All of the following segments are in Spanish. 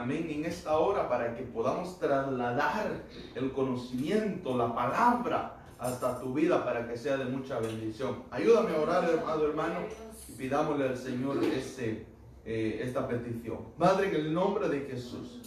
amén, en esta hora para que podamos trasladar el conocimiento, la palabra hasta tu vida para que sea de mucha bendición. Ayúdame a orar, amado hermano, y pidámosle al Señor esta petición. Padre, en el nombre de Jesús,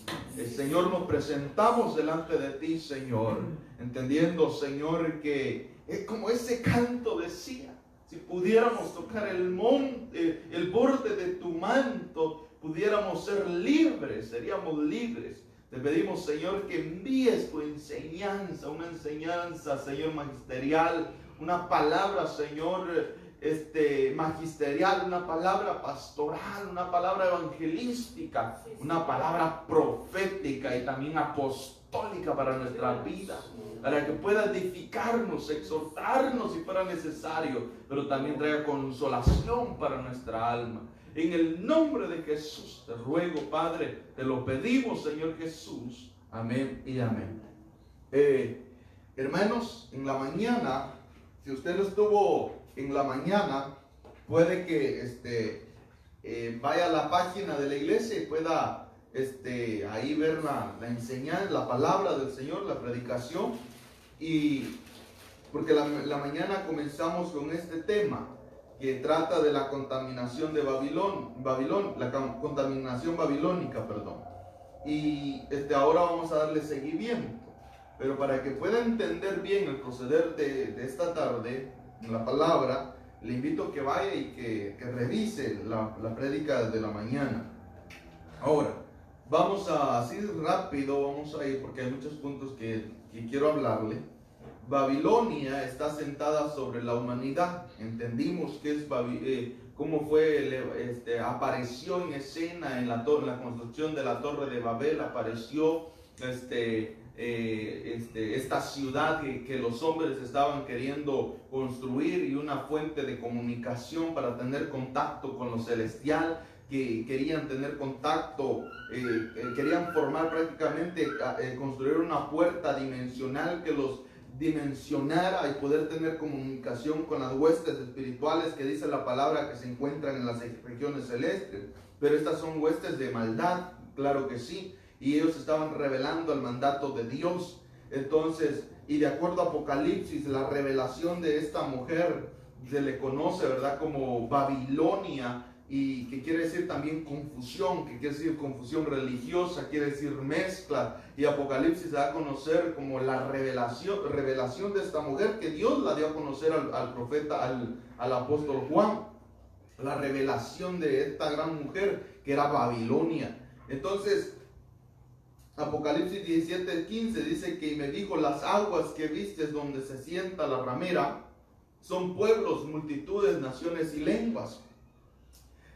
Señor, nos presentamos delante de ti, Señor, entendiendo, Señor, que es como ese canto decía, si pudiéramos tocar el monte, el borde de tu manto, pudiéramos ser libres, seríamos libres. Te pedimos, Señor, que envíes tu enseñanza, una enseñanza, Señor, magisterial, una palabra, Señor, magisterial, una palabra pastoral, una palabra evangelística, una palabra profética y también apostólica para nuestra vida, para que pueda edificarnos, exhortarnos si fuera necesario, pero también traiga consolación para nuestra alma. En el nombre de Jesús te ruego, Padre, te lo pedimos, Señor Jesús. Amén y amén. Hermanos, en la mañana, si usted no estuvo en la mañana, puede que vaya a la página de la iglesia y pueda ahí ver la enseñanza, la palabra del Señor, la predicación. Y porque la mañana comenzamos con este tema que trata de la contaminación de Babilón, la contaminación babilónica, perdón. Y ahora vamos a darle seguimiento. Pero para que pueda entender bien el proceder de esta tarde, en la palabra, le invito a que vaya y que revise la prédica de la mañana. Ahora, vamos a, así rápido, vamos a ir porque hay muchos puntos que quiero hablarle. Babilonia está sentada sobre la humanidad. Entendimos que es cómo fue, apareció en escena en la construcción de la Torre de Babel, apareció esta ciudad que los hombres estaban queriendo construir y una fuente de comunicación para tener contacto con lo celestial, que querían tener contacto, querían formar prácticamente, construir una puerta dimensional que los dimensionara y poder tener comunicación con las huestes espirituales que dice la palabra que se encuentran en las regiones celestes. Pero estas son huestes de maldad, claro que sí, y ellos estaban revelando el mandato de Dios. Entonces, y de acuerdo a Apocalipsis, la revelación de esta mujer se le conoce, ¿verdad?, como Babilonia, y que quiere decir también confusión, que quiere decir confusión religiosa, quiere decir mezcla. Y Apocalipsis da a conocer como la revelación de esta mujer que Dios la dio a conocer al profeta, al apóstol Juan. La revelación de esta gran mujer que era Babilonia. Entonces, Apocalipsis 17:15 dice que me dijo: las aguas que vistes donde se sienta la ramera son pueblos, multitudes, naciones y lenguas.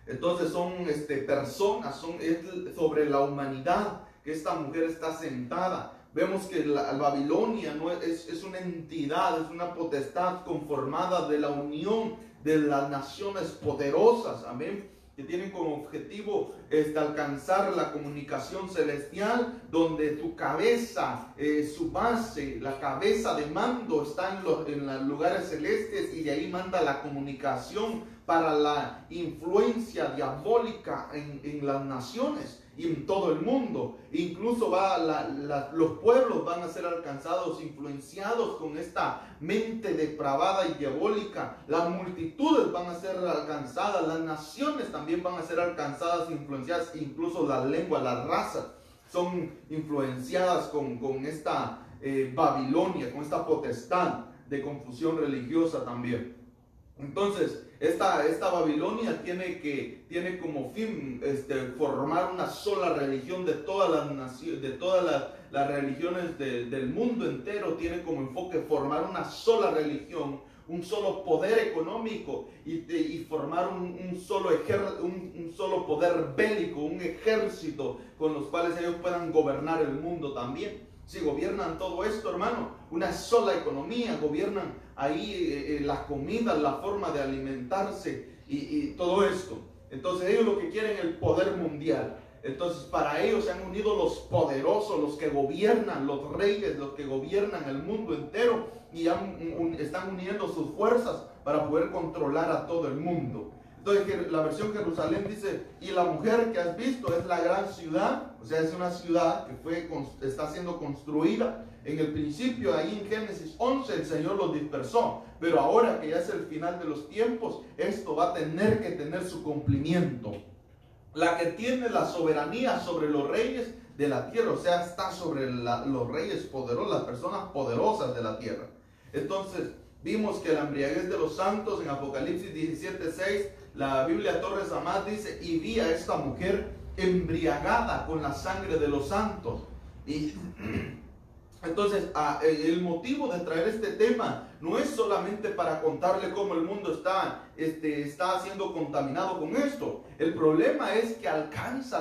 Entonces son personas, es sobre la humanidad que esta mujer está sentada. Vemos que la Babilonia no es una entidad, es una potestad conformada de la unión de las naciones poderosas, amén, que tienen como objetivo alcanzar la comunicación celestial, donde tu cabeza, su base, la cabeza de mando está en los lugares celestes, y de ahí manda la comunicación para la influencia diabólica en las naciones y en todo el mundo. Incluso los pueblos van a ser alcanzados, influenciados con esta mente depravada y diabólica. Las multitudes van a ser alcanzadas, las naciones también van a ser alcanzadas, influenciadas, incluso las lenguas, las razas son influenciadas con esta Babilonia, con esta potestad de confusión religiosa también. Entonces, esta Babilonia tiene como fin formar una sola religión de todas las naciones, de todas las religiones del mundo entero. Tiene como enfoque formar una sola religión, un solo poder económico y formar un solo poder bélico, un ejército con los cuales ellos puedan gobernar el mundo también. Si gobiernan todo esto, hermano, una sola economía, gobiernan ahí la comida, la forma de alimentarse y todo esto. Entonces ellos lo que quieren es el poder mundial. Entonces para ellos se han unido los poderosos, los que gobiernan, los reyes, los que gobiernan el mundo entero, y están uniendo sus fuerzas para poder controlar a todo el mundo. Entonces la versión Jerusalén dice, y la mujer que has visto es la gran ciudad, o sea, es una ciudad que está siendo construida. En el principio, ahí en Génesis 11, el Señor los dispersó, pero ahora que ya es el final de los tiempos, esto va a tener que tener su cumplimiento. La que tiene la soberanía sobre los reyes de la tierra, o sea, está sobre los reyes poderosos, las personas poderosas de la tierra. Entonces, vimos que la embriaguez de los santos en Apocalipsis 17:6, la Biblia Torres Amat dice, y vi a esta mujer embriagada con la sangre de los santos. Y entonces, el motivo de traer este tema no es solamente para contarle cómo el mundo está siendo contaminado con esto. El problema es que alcanza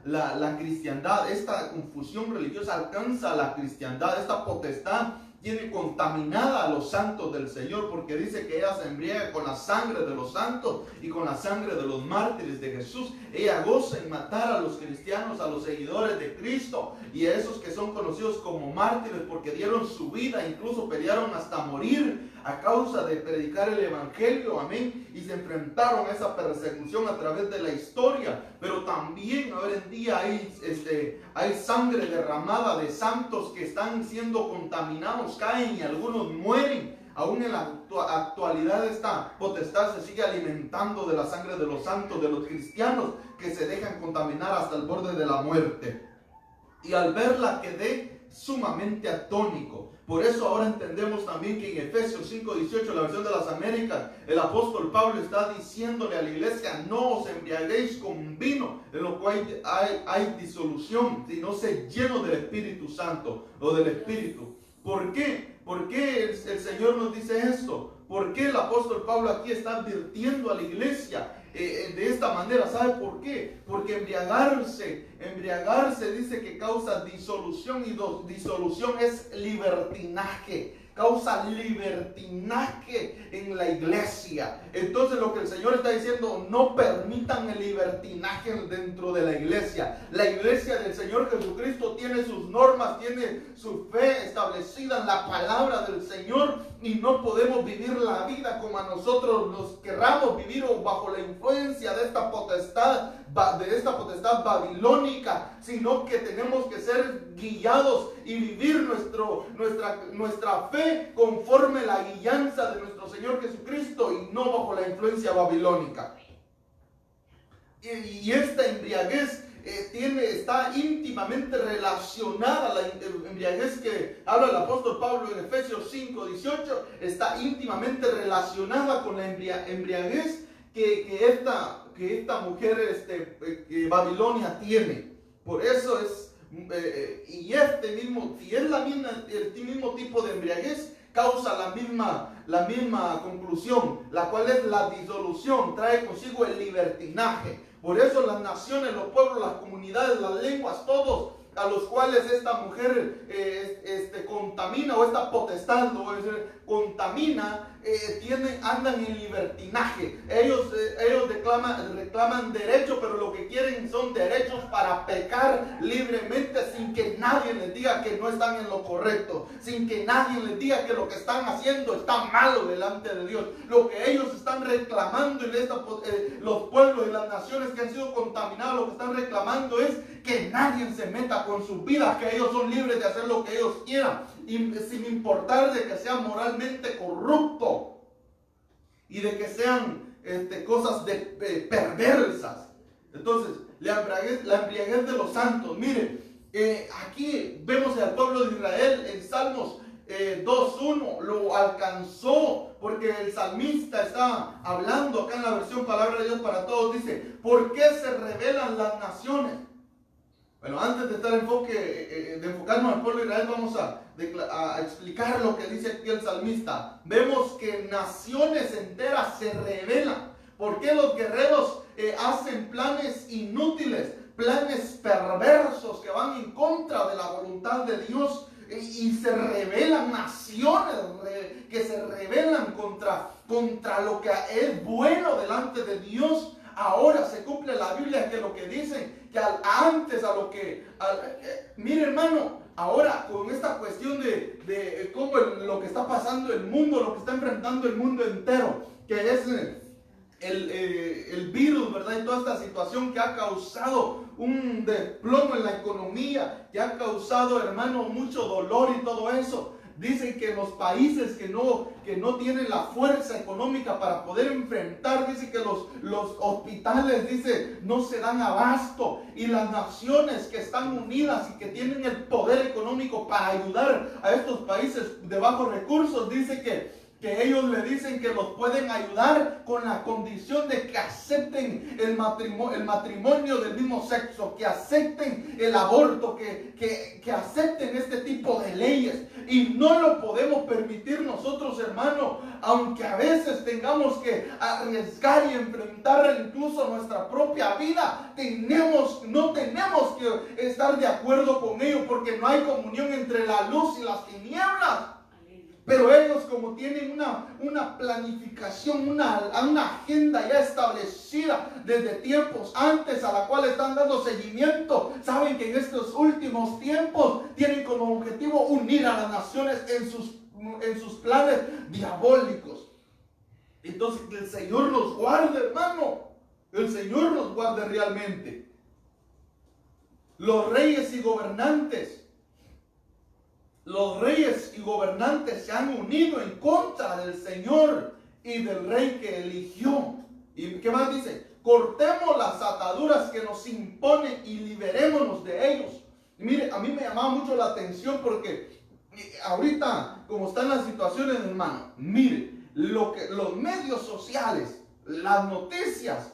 la cristiandad, esta confusión religiosa alcanza la cristiandad, esta potestad tiene contaminada a los santos del Señor, porque dice que ella se embriaga con la sangre de los santos y con la sangre de los mártires de Jesús. Ella goza en matar a los cristianos, a los seguidores de Cristo y a esos que son conocidos como mártires porque dieron su vida, incluso pelearon hasta morir a causa de predicar el evangelio, amén, y se enfrentaron a esa persecución a través de la historia. Pero también hoy en día hay sangre derramada de santos que están siendo contaminados, caen y algunos mueren. Aún en la actualidad esta potestad se sigue alimentando de la sangre de los santos, de los cristianos que se dejan contaminar hasta el borde de la muerte. Y al verla quedé sumamente atónico. Por eso ahora entendemos también que en Efesios 5:18, la versión de las Américas, el apóstol Pablo está diciéndole a la iglesia, no os embriaguéis con vino, en lo cual hay disolución, sino sed lleno del Espíritu Santo o del Espíritu. ¿Por qué? ¿Por qué el Señor nos dice esto? ¿Por qué el apóstol Pablo aquí está advirtiendo a la iglesia de esta manera? ¿Sabe por qué? Porque embriagarse dice que causa disolución, y disolución es libertinaje. Causa libertinaje en la iglesia. Entonces lo que el Señor está diciendo, no permitan el libertinaje dentro de la iglesia. La iglesia del Señor Jesucristo tiene sus normas, tiene su fe establecida en la palabra del Señor, y no podemos vivir la vida como a nosotros nos querramos vivir, o bajo la influencia de esta potestad babilónica, sino que tenemos que ser guiados y vivir nuestra fe conforme la guianza de nuestro Señor Jesucristo y no bajo la influencia babilónica. Y esta embriaguez está íntimamente relacionada, la embriaguez que habla el apóstol Pablo en Efesios 5:18 está íntimamente relacionada con la embriaguez que esta mujer Babilonia tiene. Por eso es y el mismo tipo de embriaguez causa la misma conclusión, la cual es la disolución, trae consigo el libertinaje. Por eso las naciones, los pueblos, las comunidades, las lenguas, todos a los cuales esta mujer contamina, o esta potestad contamina, andan en libertinaje. Ellos reclaman derechos, pero lo que quieren son derechos para pecar libremente sin que nadie les diga que no están en lo correcto, sin que nadie les diga que lo que están haciendo está malo delante de Dios. Lo que ellos están reclamando en los pueblos y las naciones que han sido contaminados, lo que están reclamando es que nadie se meta con sus vidas, que ellos son libres de hacer lo que ellos quieran, y sin importar de que sea moralmente corrupto y de que sean cosas perversas. Entonces, la embriaguez de los santos. Miren, aquí vemos al pueblo de Israel en Salmos 2:1, lo alcanzó, porque el salmista está hablando acá en la versión Palabra de Dios para Todos, dice, ¿por qué se rebelan las naciones? Bueno, antes de enfocarnos al pueblo de Israel, vamos a explicar lo que dice aquí el salmista. Vemos que naciones enteras se rebelan. ¿Por qué los guerreros hacen planes inútiles, planes perversos que van en contra de la voluntad de Dios? Y se rebelan naciones que se rebelan contra lo que es bueno delante de Dios. Ahora se cumple la Biblia, que lo que dicen, que mire hermano, ahora con esta cuestión de cómo lo que está pasando en el mundo, lo que está enfrentando el mundo entero, que es el virus, ¿verdad? Y toda esta situación que ha causado un desplome en la economía, que ha causado, hermano, mucho dolor y todo eso. Dicen que los países que no tienen la fuerza económica para poder enfrentar, dice que los hospitales, dice, no se dan abasto. Y las naciones que están unidas y que tienen el poder económico para ayudar a estos países de bajos recursos, dice que ellos le dicen que los pueden ayudar con la condición de que acepten el matrimonio del mismo sexo, que acepten el aborto, que acepten este tipo de leyes. Y no lo podemos permitir nosotros, hermano, aunque a veces tengamos que arriesgar y enfrentar incluso nuestra propia vida. No tenemos que estar de acuerdo con ello, porque no hay comunión entre la luz y las tinieblas. Pero ellos, como tienen una planificación, una agenda ya establecida desde tiempos antes, a la cual están dando seguimiento, saben que en estos últimos tiempos tienen como objetivo unir a las naciones en sus planes diabólicos. Entonces, que el Señor nos guarde, hermano. El Señor nos guarde realmente. Los reyes y gobernantes se han unido en contra del Señor y del rey que eligió. ¿Y qué más dice? Cortemos las ataduras que nos imponen y liberémonos de ellos. Y mire, a mí me llamaba mucho la atención porque ahorita, como están las situaciones, hermano, mire, los medios sociales, las noticias,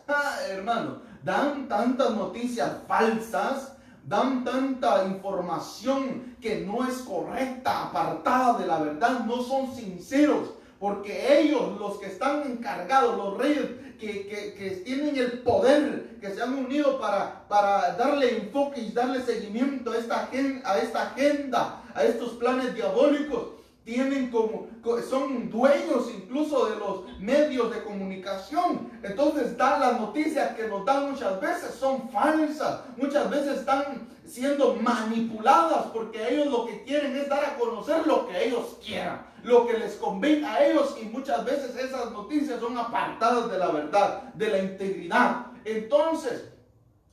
hermano, dan tantas noticias falsas, dan tanta información que no es correcta, apartada de la verdad, no son sinceros, porque ellos, los que están encargados, los reyes que tienen el poder, que se han unido para darle enfoque y darle seguimiento a esta agenda, a estos planes diabólicos, son dueños incluso de los medios de comunicación. Entonces dan las noticias que nos dan muchas veces son falsas, muchas veces están siendo manipuladas, porque ellos lo que quieren es dar a conocer lo que ellos quieran, lo que les convenga a ellos, y muchas veces esas noticias son apartadas de la verdad, de la integridad. Entonces,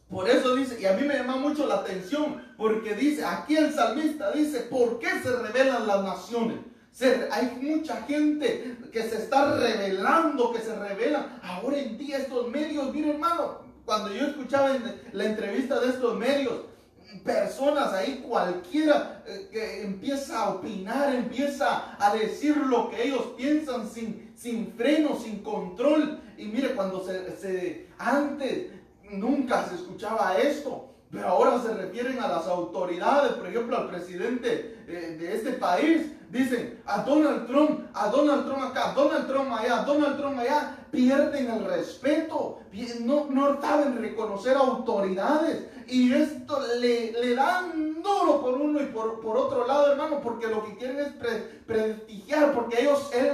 por eso dice, y a mí me llama mucho la atención, porque dice, aquí el salmista dice, ¿por qué se rebelan las naciones? Hay mucha gente que se está rebelando, que se rebela. Ahora en día estos medios, mire hermano, cuando yo escuchaba en la entrevista de estos medios, personas ahí cualquiera que empieza a opinar, empieza a decir lo que ellos piensan sin freno, sin control. Y mire, cuando antes nunca se escuchaba esto, pero ahora se refieren a las autoridades, por ejemplo al presidente de este país, dicen a Donald Trump acá, Donald Trump allá, pierden el respeto, no saben reconocer autoridades, y esto le dan duro por uno y por otro lado, hermano, porque lo que quieren es prestigiar, porque él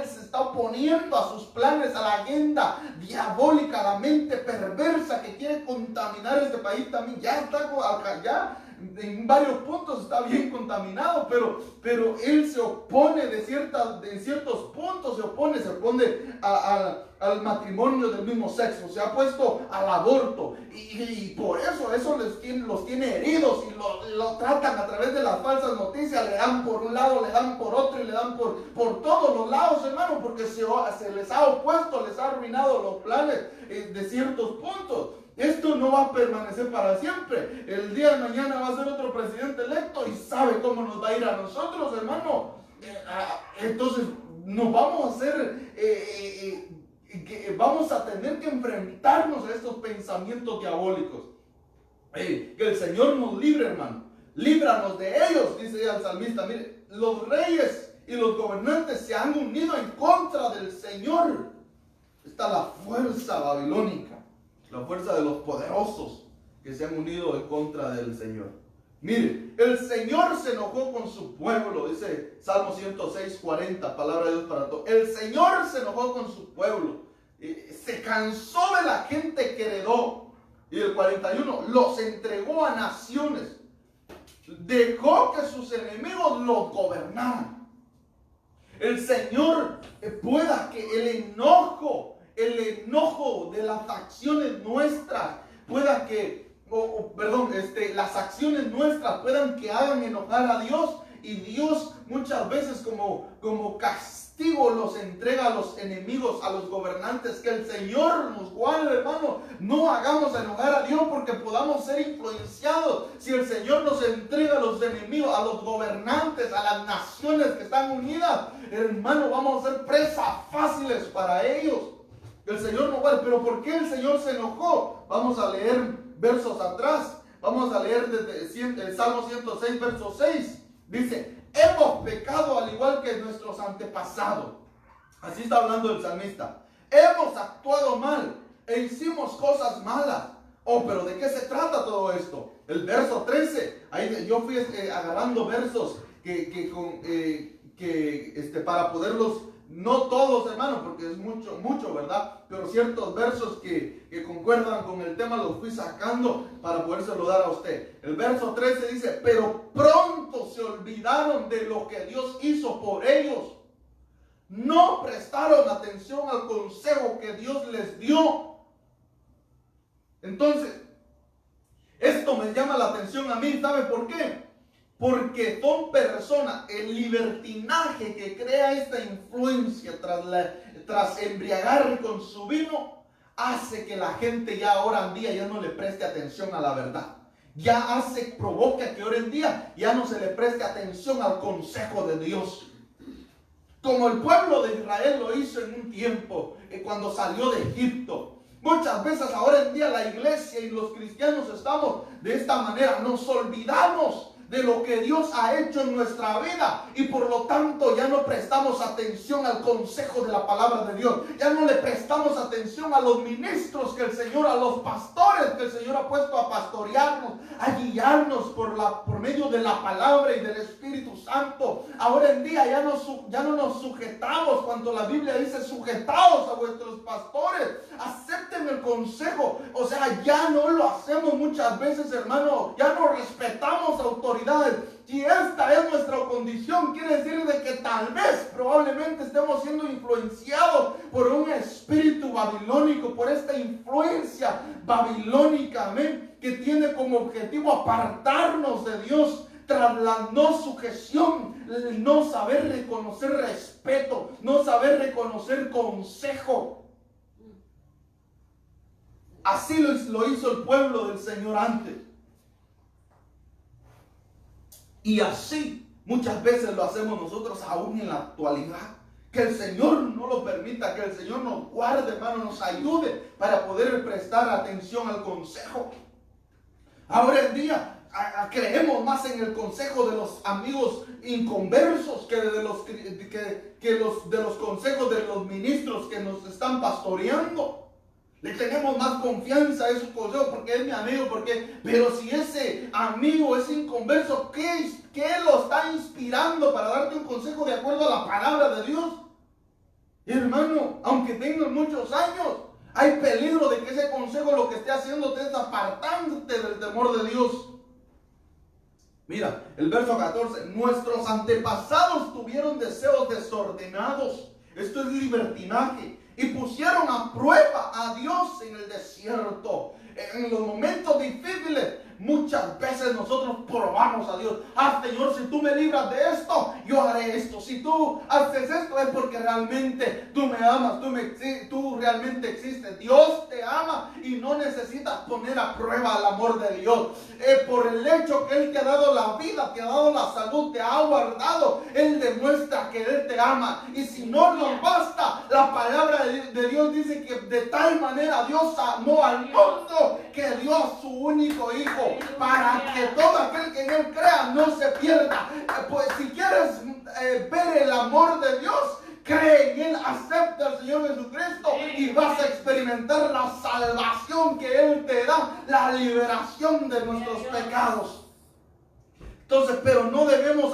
se está oponiendo a sus planes, a la agenda diabólica, a la mente perversa que quiere contaminar este país. También ya está acá, en varios puntos está bien contaminado, pero él se opone en ciertos puntos, se opone al matrimonio del mismo sexo, se ha puesto al aborto, y por eso los tiene heridos, y lo tratan a través de las falsas noticias, le dan por un lado, le dan por otro, y le dan por todos los lados, hermano, porque se les ha opuesto, les ha arruinado los planes de ciertos puntos. Esto no va a permanecer para siempre. El día de mañana va a ser otro presidente electo y sabe cómo nos va a ir a nosotros, hermano. Entonces nos vamos a hacer, vamos a tener que enfrentarnos a estos pensamientos diabólicos. Que el Señor nos libre, hermano. Líbranos de ellos, dice ya el salmista. Mire, los reyes y los gobernantes se han unido en contra del Señor. Está la fuerza babilónica, la fuerza de los poderosos que se han unido en contra del Señor. Mire, el Señor se enojó con su pueblo, dice Salmo 106:40, palabra de Dios para todos. El Señor se enojó con su pueblo, se cansó de la gente que heredó. Y el 41, los entregó a naciones, dejó que sus enemigos los gobernaran. El Señor pueda que el enojo el enojo de las acciones nuestras pueda que, las acciones nuestras puedan que hagan enojar a Dios, y Dios muchas veces como castigo los entrega a los enemigos, a los gobernantes. Que el Señor nos guarde, hermano. No hagamos enojar a Dios porque podamos ser influenciados. Si el Señor nos entrega a los enemigos, a los gobernantes, a las naciones que están unidas, hermano, vamos a ser presas fáciles para ellos. El Señor nos guarde. Pero ¿por qué el Señor se enojó? Vamos a leer versos atrás. Vamos a leer desde el Salmo 106, verso 6. Dice: hemos pecado al igual que nuestros antepasados. Así está hablando el salmista. Hemos actuado mal e hicimos cosas malas. Oh, pero ¿de qué se trata todo esto? El verso 13. Ahí yo fui agarrando versos para poderlos, no todos, hermano, porque es mucho, ¿verdad? Pero ciertos versos que concuerdan con el tema los fui sacando para podérselo dar a usted. El verso 13 dice: pero pronto se olvidaron de lo que Dios hizo por ellos. No prestaron atención al consejo que Dios les dio. Entonces, esto me llama la atención a mí. ¿Sabe por qué? Porque son personas, el libertinaje que crea esta influencia tras embriagar con su vino, hace que la gente ya ahora en día ya no le preste atención a la verdad. Provoca que ahora en día ya no se le preste atención al consejo de Dios. Como el pueblo de Israel lo hizo en un tiempo, cuando salió de Egipto. Muchas veces ahora en día la iglesia y los cristianos estamos de esta manera. Nos olvidamos de lo que Dios ha hecho en nuestra vida, y por lo tanto ya no prestamos atención al consejo de la palabra de Dios. Ya no le prestamos atención a los ministros que el Señor, a los pastores que el Señor ha puesto a pastorearnos, a guiarnos por medio de la palabra y del Espíritu Santo. Ahora en día ya no nos sujetamos cuando la Biblia dice: sujetaos a vuestros pastores, acepten el consejo. O sea, ya no lo hacemos muchas veces, hermano. Ya no respetamos autoridades. Si esta es nuestra condición, quiere decir de que tal vez, probablemente estemos siendo influenciados por un espíritu babilónico, por esta influencia babilónica, amén, que tiene como objetivo apartarnos de Dios, tras la no sujeción, no saber reconocer respeto, no saber reconocer consejo. Así lo hizo el pueblo del Señor antes. Y así muchas veces lo hacemos nosotros aún en la actualidad. Que el Señor no lo permita, que el Señor nos guarde, hermano, nos ayude para poder prestar atención al consejo. Ahora en día creemos más en el consejo de los amigos inconversos que de los consejos de los ministros que nos están pastoreando. Le tenemos más confianza a esos consejos porque es mi amigo, pero si ese amigo es inconverso, ¿qué lo está inspirando para darte un consejo de acuerdo a la palabra de Dios? Hermano, aunque tengas muchos años, hay peligro de que ese consejo lo que esté haciendo te es apartándote del temor de Dios. Mira, el verso 14: nuestros antepasados tuvieron deseos desordenados. Esto es libertinaje. Y pusieron a prueba a Dios en el desierto. En los momentos difíciles, muchas veces nosotros probamos a Dios. Señor, si tú me libras de esto, yo haré esto. Si tú haces esto, es porque realmente tú me amas, tú realmente existes. Dios te ama y no necesitas poner a prueba el amor de Dios. Por el hecho que Él te ha dado la vida, te ha dado la salud, te ha guardado, Él demuestra que Él te ama. Y si no nos basta, la palabra de Dios dice que de tal manera Dios amó al mundo que dio a su único Hijo, para que todo aquel que en Él crea no se pierda. Pues si quieres ver el amor de Dios, cree en Él, acepta al Señor Jesucristo y vas a experimentar la salvación que Él te da, la liberación de nuestros pecados. Entonces, pero no debemos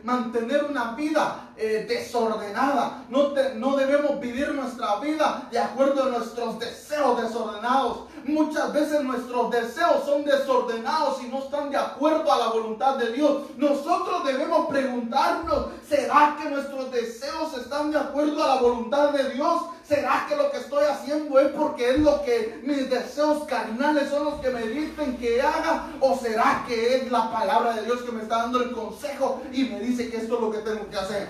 mantener una vida desordenada. No debemos vivir nuestra vida de acuerdo a nuestros deseos desordenados. Muchas veces nuestros deseos son desordenados y no están de acuerdo a la voluntad de Dios. Nosotros debemos preguntarnos, ¿será que nuestros deseos están de acuerdo a la voluntad de Dios? ¿Será que lo que estoy haciendo es porque es lo que mis deseos carnales son los que me dicen que haga? ¿O será que es la palabra de Dios que me está dando el consejo y me dice que esto es lo que tengo que hacer?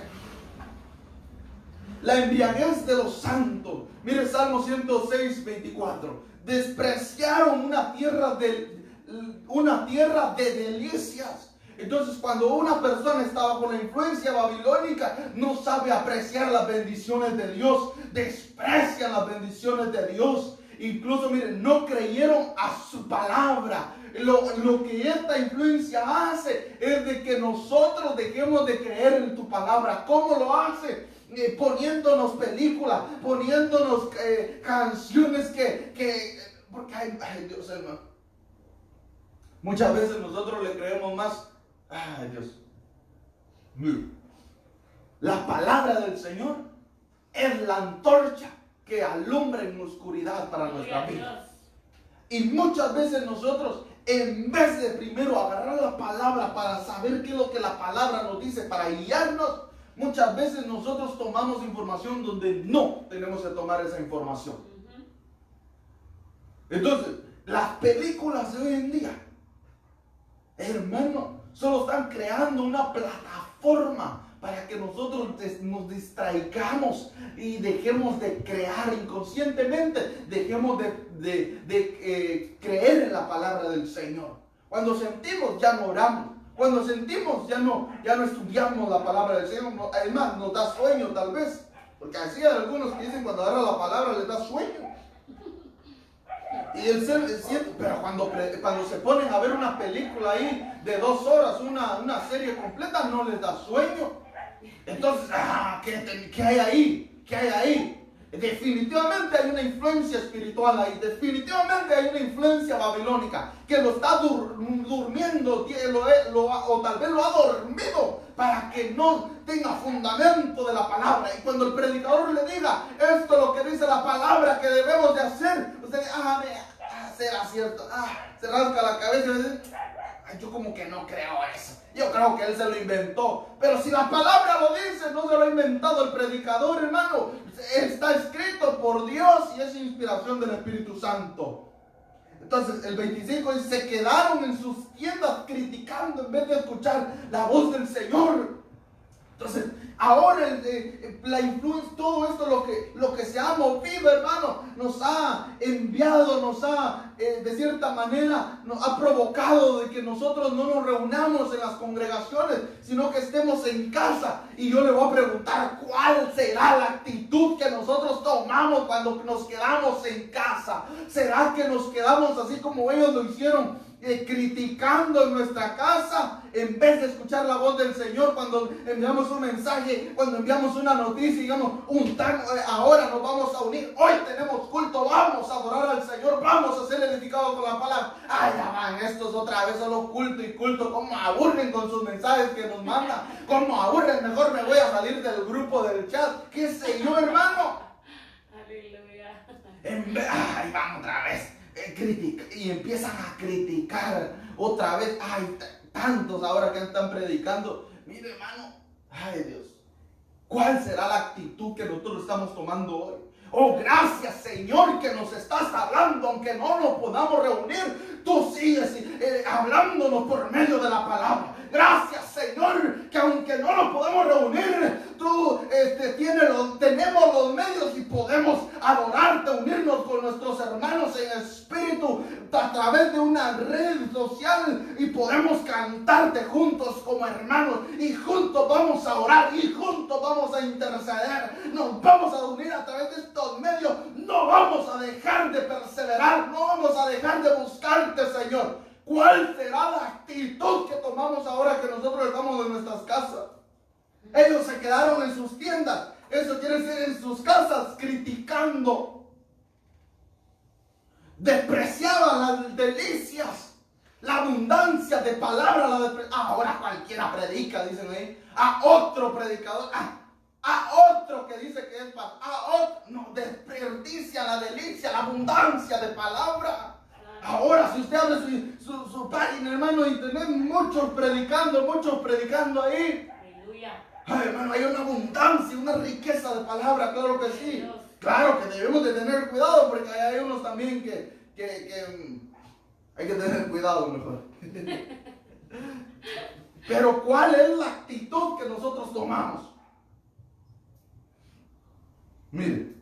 La embriaguez de los santos. Mire Salmo 106, 24. Despreciaron una tierra de delicias. Entonces, cuando una persona está bajo la influencia babilónica, no sabe apreciar las bendiciones de Dios, desprecian las bendiciones de Dios. Incluso, miren, no creyeron a su palabra. Lo que esta influencia hace es de que nosotros dejemos de creer en tu palabra. ¿Cómo lo hace? Poniéndonos películas, poniéndonos canciones porque ay Dios, hermano. Muchas veces nosotros le creemos más. Ay Dios. La palabra del Señor es la antorcha que alumbra en la oscuridad para nuestra vida. Y muchas veces nosotros, en vez de primero agarrar la palabra para saber qué es lo que la palabra nos dice, para guiarnos, muchas veces nosotros tomamos información donde no tenemos que tomar esa información. Entonces, las películas de hoy en día, hermano, solo están creando una plataforma para que nosotros nos distraigamos y dejemos de crear inconscientemente, dejemos de creer en la palabra del Señor. Cuando sentimos, ya no oramos. Cuando sentimos, ya no estudiamos la palabra del Señor. Además, nos da sueño tal vez. Porque así hay algunos que dicen cuando agarran la palabra les da sueño. Y pero cuando se ponen a ver una película ahí de 2 horas, una serie completa, no les da sueño. Entonces, ¿qué hay ahí? ¿Qué hay ahí? Definitivamente hay una influencia espiritual ahí, definitivamente hay una influencia babilónica que lo está durmiendo, o tal vez lo ha dormido para que no tenga fundamento de la palabra. Y cuando el predicador le diga, esto es lo que dice la palabra que debemos de hacer, usted dice, será cierto, se rasca la cabeza y dice, yo como que no creo eso. Yo creo que él se lo inventó. Pero si la palabra lo dice, no se lo ha inventado el predicador, hermano. Está escrito por Dios y es inspiración del Espíritu Santo. Entonces el 25 dice, se quedaron en sus tiendas criticando en vez de escuchar la voz del Señor. Entonces, ahora la influencia, todo esto lo que se ha movido, hermano, nos ha enviado, nos ha, de cierta manera, nos ha provocado de que nosotros no nos reunamos en las congregaciones, sino que estemos en casa. Y yo le voy a preguntar, ¿cuál será la actitud que nosotros tomamos cuando nos quedamos en casa? ¿Será que nos quedamos así como ellos lo hicieron? Criticando en nuestra casa en vez de escuchar la voz del Señor cuando enviamos un mensaje, cuando enviamos una noticia, digamos, ahora nos vamos a unir, hoy tenemos culto, vamos a adorar al Señor, vamos a ser edificados con la palabra. Ya van estos otra vez solo culto y culto, cómo aburren con sus mensajes que nos mandan, cómo aburren, mejor me voy a salir del grupo del chat, qué sé yo, hermano. Aleluya. Ahí van otra vez. Y empiezan a criticar otra vez. Tantos ahora que están predicando. Mire, hermano, Dios, ¿cuál será la actitud que nosotros estamos tomando hoy? Oh, gracias, Señor, que nos estás hablando, aunque no nos podamos reunir, tú sigues hablándonos por medio de la palabra. Gracias, Señor, que aunque no nos podemos reunir, tú tenemos los medios y podemos adorarte, unirnos con nuestros hermanos en espíritu a través de una red social y podemos cantarte juntos como hermanos y juntos vamos a orar y juntos vamos a interceder. Nos vamos a unir a través de estos medios. No vamos a dejar de perseverar, no vamos a dejar de buscarte, Señor. ¿Cuál será la actitud que tomamos ahora que nosotros estamos en nuestras casas? Ellos se quedaron en sus tiendas. Eso quiere decir en sus casas, criticando. Despreciaban las delicias. La abundancia de palabra. Ahora cualquiera predica, dicen ahí. A otro predicador. A otro que dice que es pastor. A otro. No, desperdicia la delicia, la abundancia de palabra. Ahora, si usted abre su página, hermano, de internet, muchos predicando ahí. Aleluya. Ay, hermano, hay una abundancia, una riqueza de palabra, claro que sí. Claro que debemos de tener cuidado, porque hay unos también que hay que tener cuidado mejor. Pero ¿cuál es la actitud que nosotros tomamos? Mire,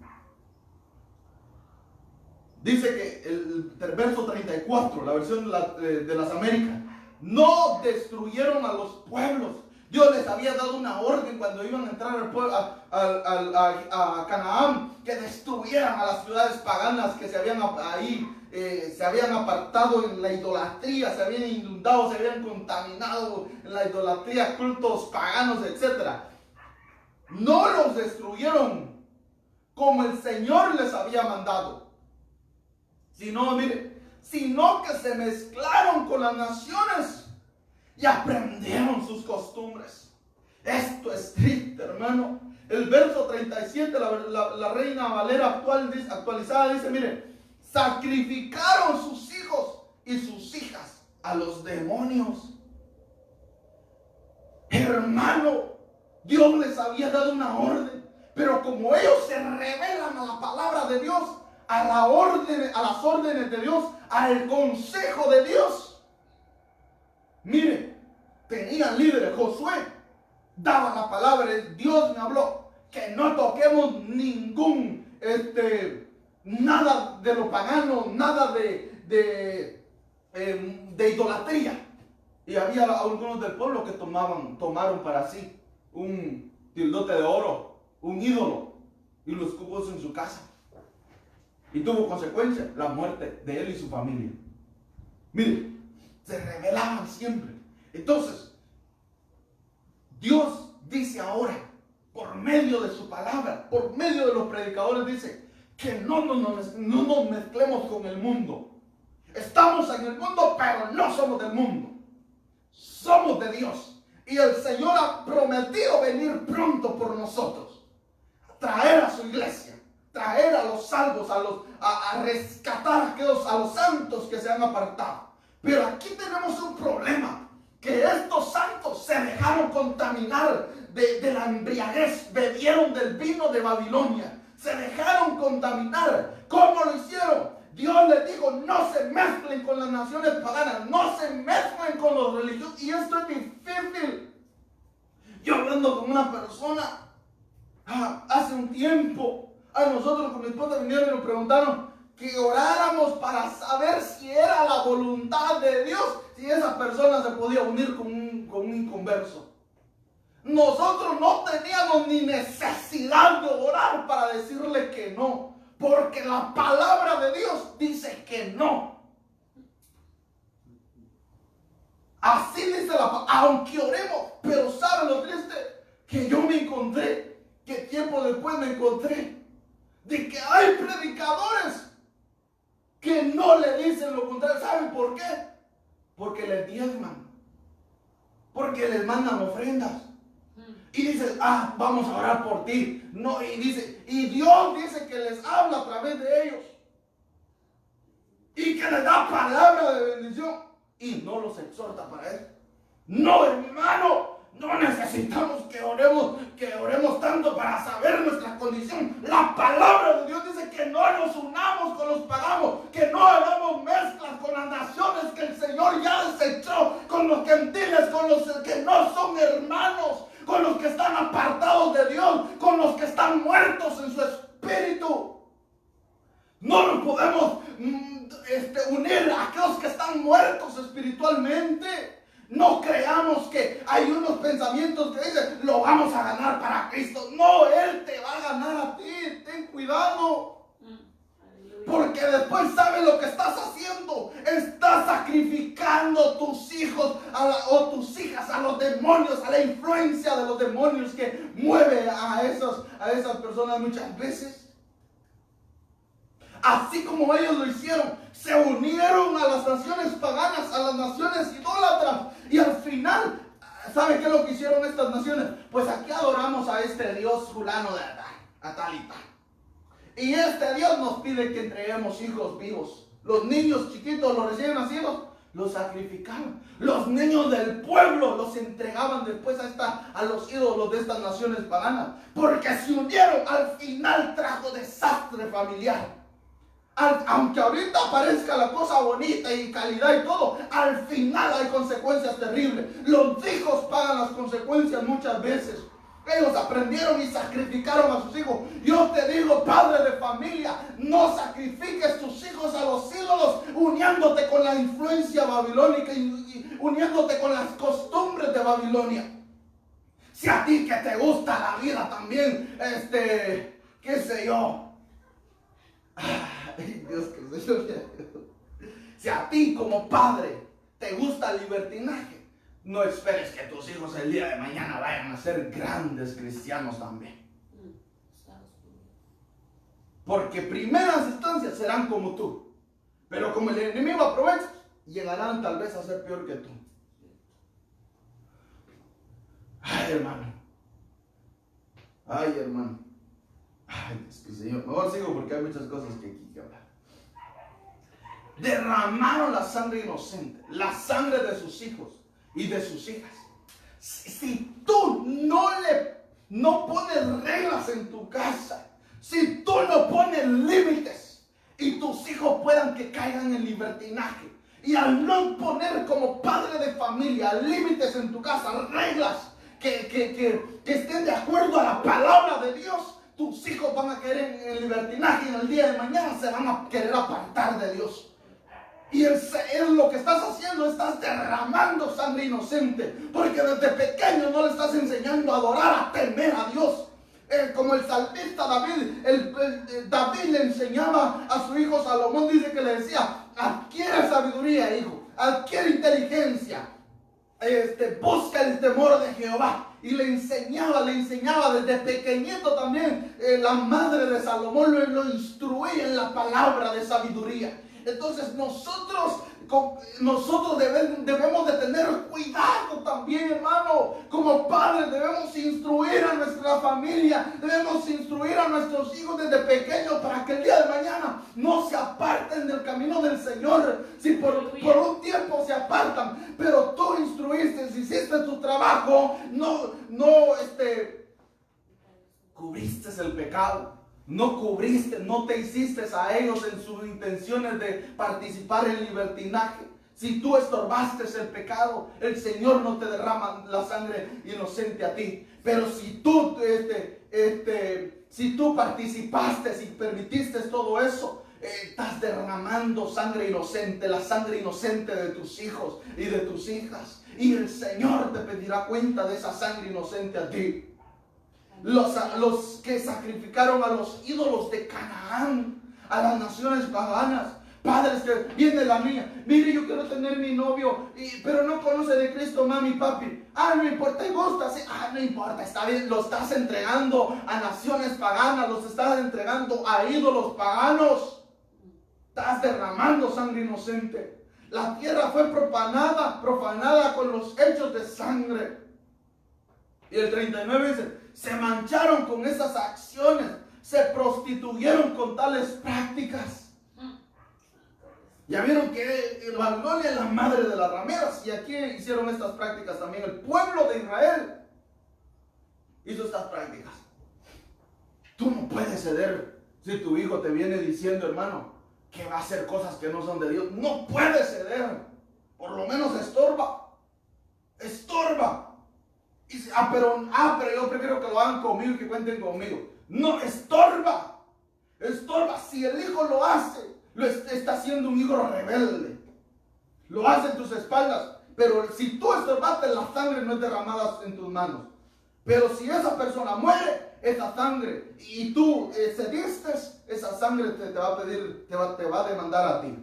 dice que el verso 34, la versión de las Américas, no destruyeron a los pueblos. Dios les había dado una orden cuando iban a entrar al pueblo, a Canaán, que destruyeran a las ciudades paganas que se habían ahí, se habían apartado en la idolatría, se habían inundado, se habían contaminado en la idolatría, cultos paganos, etc. No los destruyeron como el Señor les había mandado, sino que se mezclaron con las naciones y aprendieron sus costumbres. Esto es triste, hermano. El verso 37, la Reina Valera actualizada dice, mire, sacrificaron sus hijos y sus hijas a los demonios. Hermano, Dios les había dado una orden, pero como ellos se rebelan a la palabra de Dios, a las órdenes de Dios, al consejo de Dios, mire, tenían líderes. Josué daba la palabra. Dios me habló que no toquemos nada de lo pagano, nada de idolatría. Y había algunos del pueblo que tomaron para sí un tildote de oro, un ídolo, y los puso en su casa. Y tuvo consecuencia la muerte de él y su familia. Mire, se rebelaban siempre. Entonces, Dios dice ahora, por medio de su palabra, por medio de los predicadores, dice que no nos mezclemos con el mundo. Estamos en el mundo, pero no somos del mundo. Somos de Dios. Y el Señor ha prometido venir pronto por nosotros, traer a su iglesia, traer a los salvos, a rescatar a los santos que se han apartado. Pero aquí tenemos un problema, que estos santos se dejaron contaminar de la embriaguez, bebieron del vino de Babilonia, se dejaron contaminar. ¿Cómo lo hicieron? Dios les dijo, no se mezclen con las naciones paganas, no se mezclen con los religiosos. Y esto es difícil. Yo hablando con una persona hace un tiempo, a nosotros con mi esposa vinieron y nos preguntaron que oráramos para saber si era la voluntad de Dios, si esa persona se podía unir con un inconverso. Nosotros no teníamos ni necesidad de orar para decirle que no, porque la palabra de Dios dice que no. Así dice la palabra, aunque oremos. Pero ¿saben lo triste? Que yo me encontré, que tiempo después me encontré, de que hay predicadores que no le dicen lo contrario. ¿Saben por qué? Porque les diezman, porque les mandan ofrendas. Y dicen, vamos a orar por ti. No, y Dios dice que les habla a través de ellos. Y que les da palabra de bendición. Y no los exhorta para eso. No, hermano, no necesitamos que oremos tanto para saber nuestra condición. La palabra de Dios dice que no nos unamos con los paganos, que no hagamos mezclas con las naciones que el Señor ya desechó, con los gentiles, con los que no son hermanos, con los que están apartados de Dios, con los que están muertos en su espíritu. No nos podemos unir a aquellos que están muertos espiritualmente. No creamos que hay unos pensamientos que dicen, lo vamos a ganar para Cristo. No, Él te va a ganar a ti. Ten cuidado. Porque después sabes lo que estás haciendo. Estás sacrificando tus hijos o tus hijas a los demonios, a la influencia de los demonios que mueve a esas personas muchas veces. Así como ellos lo hicieron, se unieron a las naciones paganas, a las naciones idólatras. Y al final, ¿sabe qué es lo que hicieron estas naciones? Pues aquí adoramos a este Dios fulano de a tal y tal. Y este Dios nos pide que entreguemos hijos vivos. Los niños chiquitos, los recién nacidos, los sacrificaban. Los niños del pueblo los entregaban después a los ídolos de estas naciones paganas. Porque se unieron, al final trajo desastre familiar. Aunque ahorita parezca la cosa bonita y calidad y todo, al final hay consecuencias terribles. Los hijos pagan las consecuencias muchas veces. Ellos aprendieron y sacrificaron a sus hijos. Yo te digo, padre de familia, no sacrifiques tus hijos a los ídolos, uniéndote con la influencia babilónica y uniéndote con las costumbres de Babilonia. Si a ti que te gusta la vida también, qué sé yo. Ay, Dios, que Señor. Si a ti como padre te gusta el libertinaje, no esperes que tus hijos el día de mañana vayan a ser grandes cristianos también. Porque primeras instancias serán como tú. Pero como el enemigo aprovecha, llegarán tal vez a ser peor que tú. Ay, hermano. Ay, hermano. Ay, es que Señor. Mejor sigo porque hay muchas cosas que aquí que hablar. Derramaron la sangre inocente, la sangre de sus hijos y de sus hijas. Si tú no pones reglas en tu casa, si tú no pones límites y tus hijos puedan que caigan en libertinaje, y al no poner como padre de familia límites en tu casa, reglas que estén de acuerdo a la palabra de Dios, tus hijos van a caer en libertinaje y en el día de mañana se van a querer apartar de Dios. Y es lo que estás haciendo, estás derramando sangre inocente, porque desde pequeño no le estás enseñando a adorar, a temer a Dios. Como el salmista David, David le enseñaba a su hijo Salomón, dice que le decía, adquiere sabiduría, hijo, adquiere inteligencia, busca el temor de Jehová. Y le enseñaba desde pequeñito también. La madre de Salomón lo instruía en la palabra de sabiduría. Entonces nosotros debemos de tener cuidado también, hermano. Como padres debemos instruir a nuestra familia, debemos instruir a nuestros hijos desde pequeños para que el día de mañana no se aparten del camino del Señor. Si por un tiempo se apartan, pero tú instruiste, hiciste tu trabajo, no cubriste el pecado. No cubriste, no te hiciste a ellos en sus intenciones de participar en libertinaje. Si tú estorbaste el pecado, el Señor no te derrama la sangre inocente a ti. Pero si tú participaste y permitiste todo eso, estás derramando sangre inocente, la sangre inocente de tus hijos y de tus hijas. Y el Señor te pedirá cuenta de esa sangre inocente a ti. Los que sacrificaron a los ídolos de Canaán, a las naciones paganas. Padres que viene la mía, mire, yo quiero tener mi novio, pero no conoce de Cristo, mami, papi. No importa, ¿te gusta? Sí. No importa, está bien. Lo estás entregando a naciones paganas, los estás entregando a ídolos paganos. Estás derramando sangre inocente. La tierra fue profanada con los hechos de sangre. Y el 39 dice, se mancharon con esas acciones, se prostituyeron con tales prácticas. Ya vieron que Babilonia es la madre de las rameras, y aquí hicieron estas prácticas también. El pueblo de Israel hizo estas prácticas. Tú no puedes ceder si tu hijo te viene diciendo, hermano, que va a hacer cosas que no son de Dios. No puedes ceder. Por lo menos estorba. Y dice, pero yo prefiero que lo hagan conmigo y que cuenten conmigo. No, estorba. Si el hijo lo hace, lo está haciendo un hijo rebelde. Lo hace en tus espaldas. Pero si tú estorbaste, la sangre no es derramada en tus manos. Pero si esa persona muere, esa sangre, y tú cediste, esa sangre te va a pedir, te va a demandar a ti.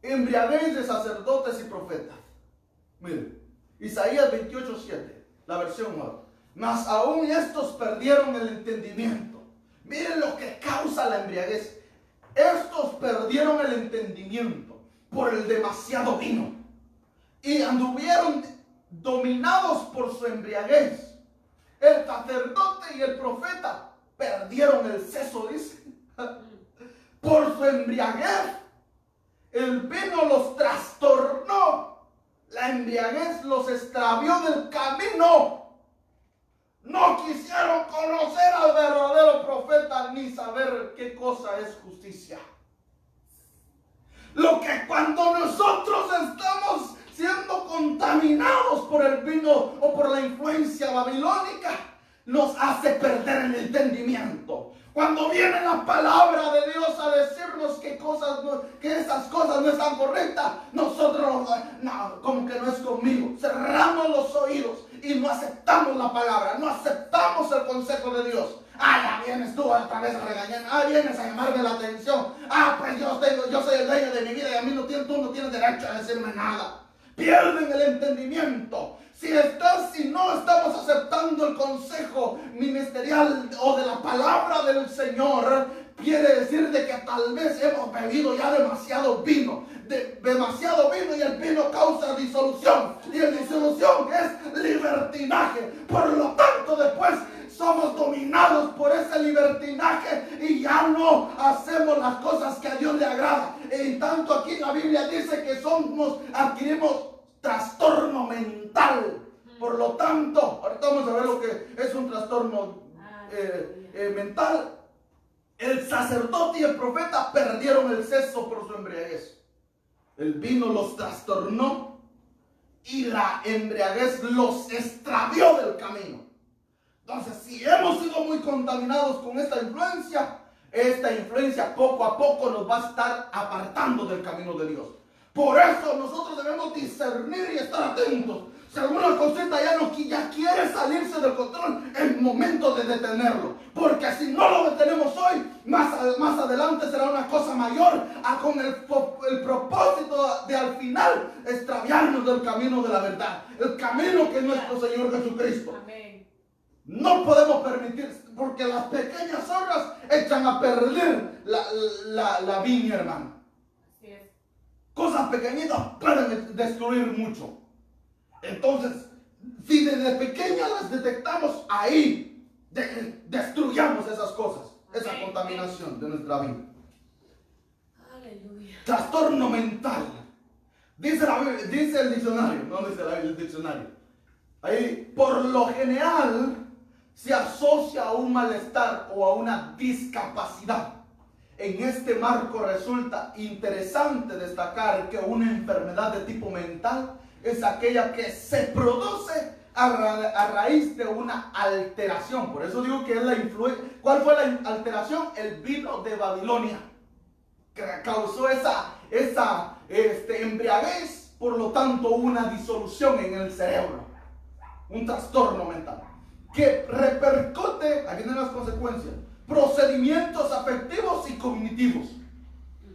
Embriaguez de sacerdotes y profetas. Miren. Isaías 28:7, la versión nueva. Mas aún estos perdieron el entendimiento. Miren lo que causa la embriaguez. Estos perdieron el entendimiento por el demasiado vino y anduvieron dominados por su embriaguez. El sacerdote y el profeta perdieron el seso, dice, por su embriaguez. El vino los trastornó. La embriaguez los extravió del camino. No quisieron conocer al verdadero profeta ni saber qué cosa es justicia. Lo que cuando nosotros estamos siendo contaminados por el vino o por la influencia babilónica, nos hace perder el entendimiento. Cuando viene la palabra de Dios a decirnos que esas cosas no están correctas, nosotros, no, como que no es conmigo, cerramos los oídos y no aceptamos la palabra, no aceptamos el consejo de Dios. Ya vienes tú otra vez a regañar, vienes a llamarme la atención, pues yo soy el dueño de mi vida y a mí tú no tienes derecho a decirme nada. Pierden el entendimiento. Si no estamos aceptando el consejo ministerial o de la palabra del Señor, quiere decir de que tal vez hemos bebido ya demasiado vino. Demasiado vino, y el vino causa disolución. Y la disolución es libertinaje. Por lo tanto, después somos dominados por ese libertinaje y ya no hacemos las cosas que a Dios le agrada. En tanto, aquí la Biblia dice que adquirimos trastorno mental. Por lo tanto, ahorita vamos a ver lo que es un trastorno mental. El sacerdote y el profeta perdieron el seso por su embriaguez. El vino los trastornó y la embriaguez los extravió del camino. Entonces, si hemos sido muy contaminados con esta influencia poco a poco nos va a estar apartando del camino de Dios. Por eso nosotros debemos discernir y estar atentos. Si alguna cosita ya quiere salirse del control, es momento de detenerlo. Porque si no lo detenemos hoy, más adelante será una cosa mayor, con el propósito de al final extraviarnos del camino de la verdad. El camino que es nuestro Señor Jesucristo. Amén. No podemos permitir, porque las pequeñas obras echan a perder la viña, hermano. Así es. Cosas pequeñitas pueden destruir mucho. Entonces, si desde pequeñas las detectamos, ahí destruyamos esas cosas, esa contaminación de nuestra vida. Aleluya. Trastorno mental. Dice el diccionario, no dice la Biblia, el diccionario. Ahí, por lo general, se asocia a un malestar o a una discapacidad. En este marco resulta interesante destacar que una enfermedad de tipo mental es aquella que se produce a raíz de una alteración. Por eso digo que es la influencia. ¿Cuál fue la alteración? El vino de Babilonia, que causó esa embriaguez, por lo tanto una disolución en el cerebro, un trastorno mental, que repercute, aquí tienen las consecuencias, procedimientos afectivos y cognitivos.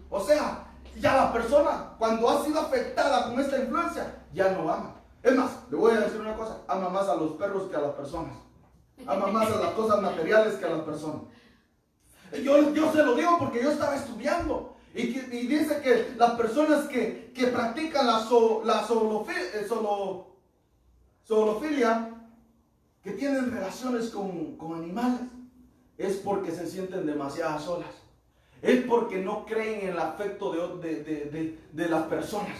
O sea, ya la persona, cuando ha sido afectada con esta influencia, ya no ama. Es más, le voy a decir una cosa: ama más a los perros que a las personas. Ama más a las cosas materiales que a las personas. Yo se lo digo porque yo estaba estudiando. Y dice que las personas que practican la zoofilia, que tienen relaciones con animales, es porque se sienten demasiado solas. Es porque no creen en el afecto de las personas.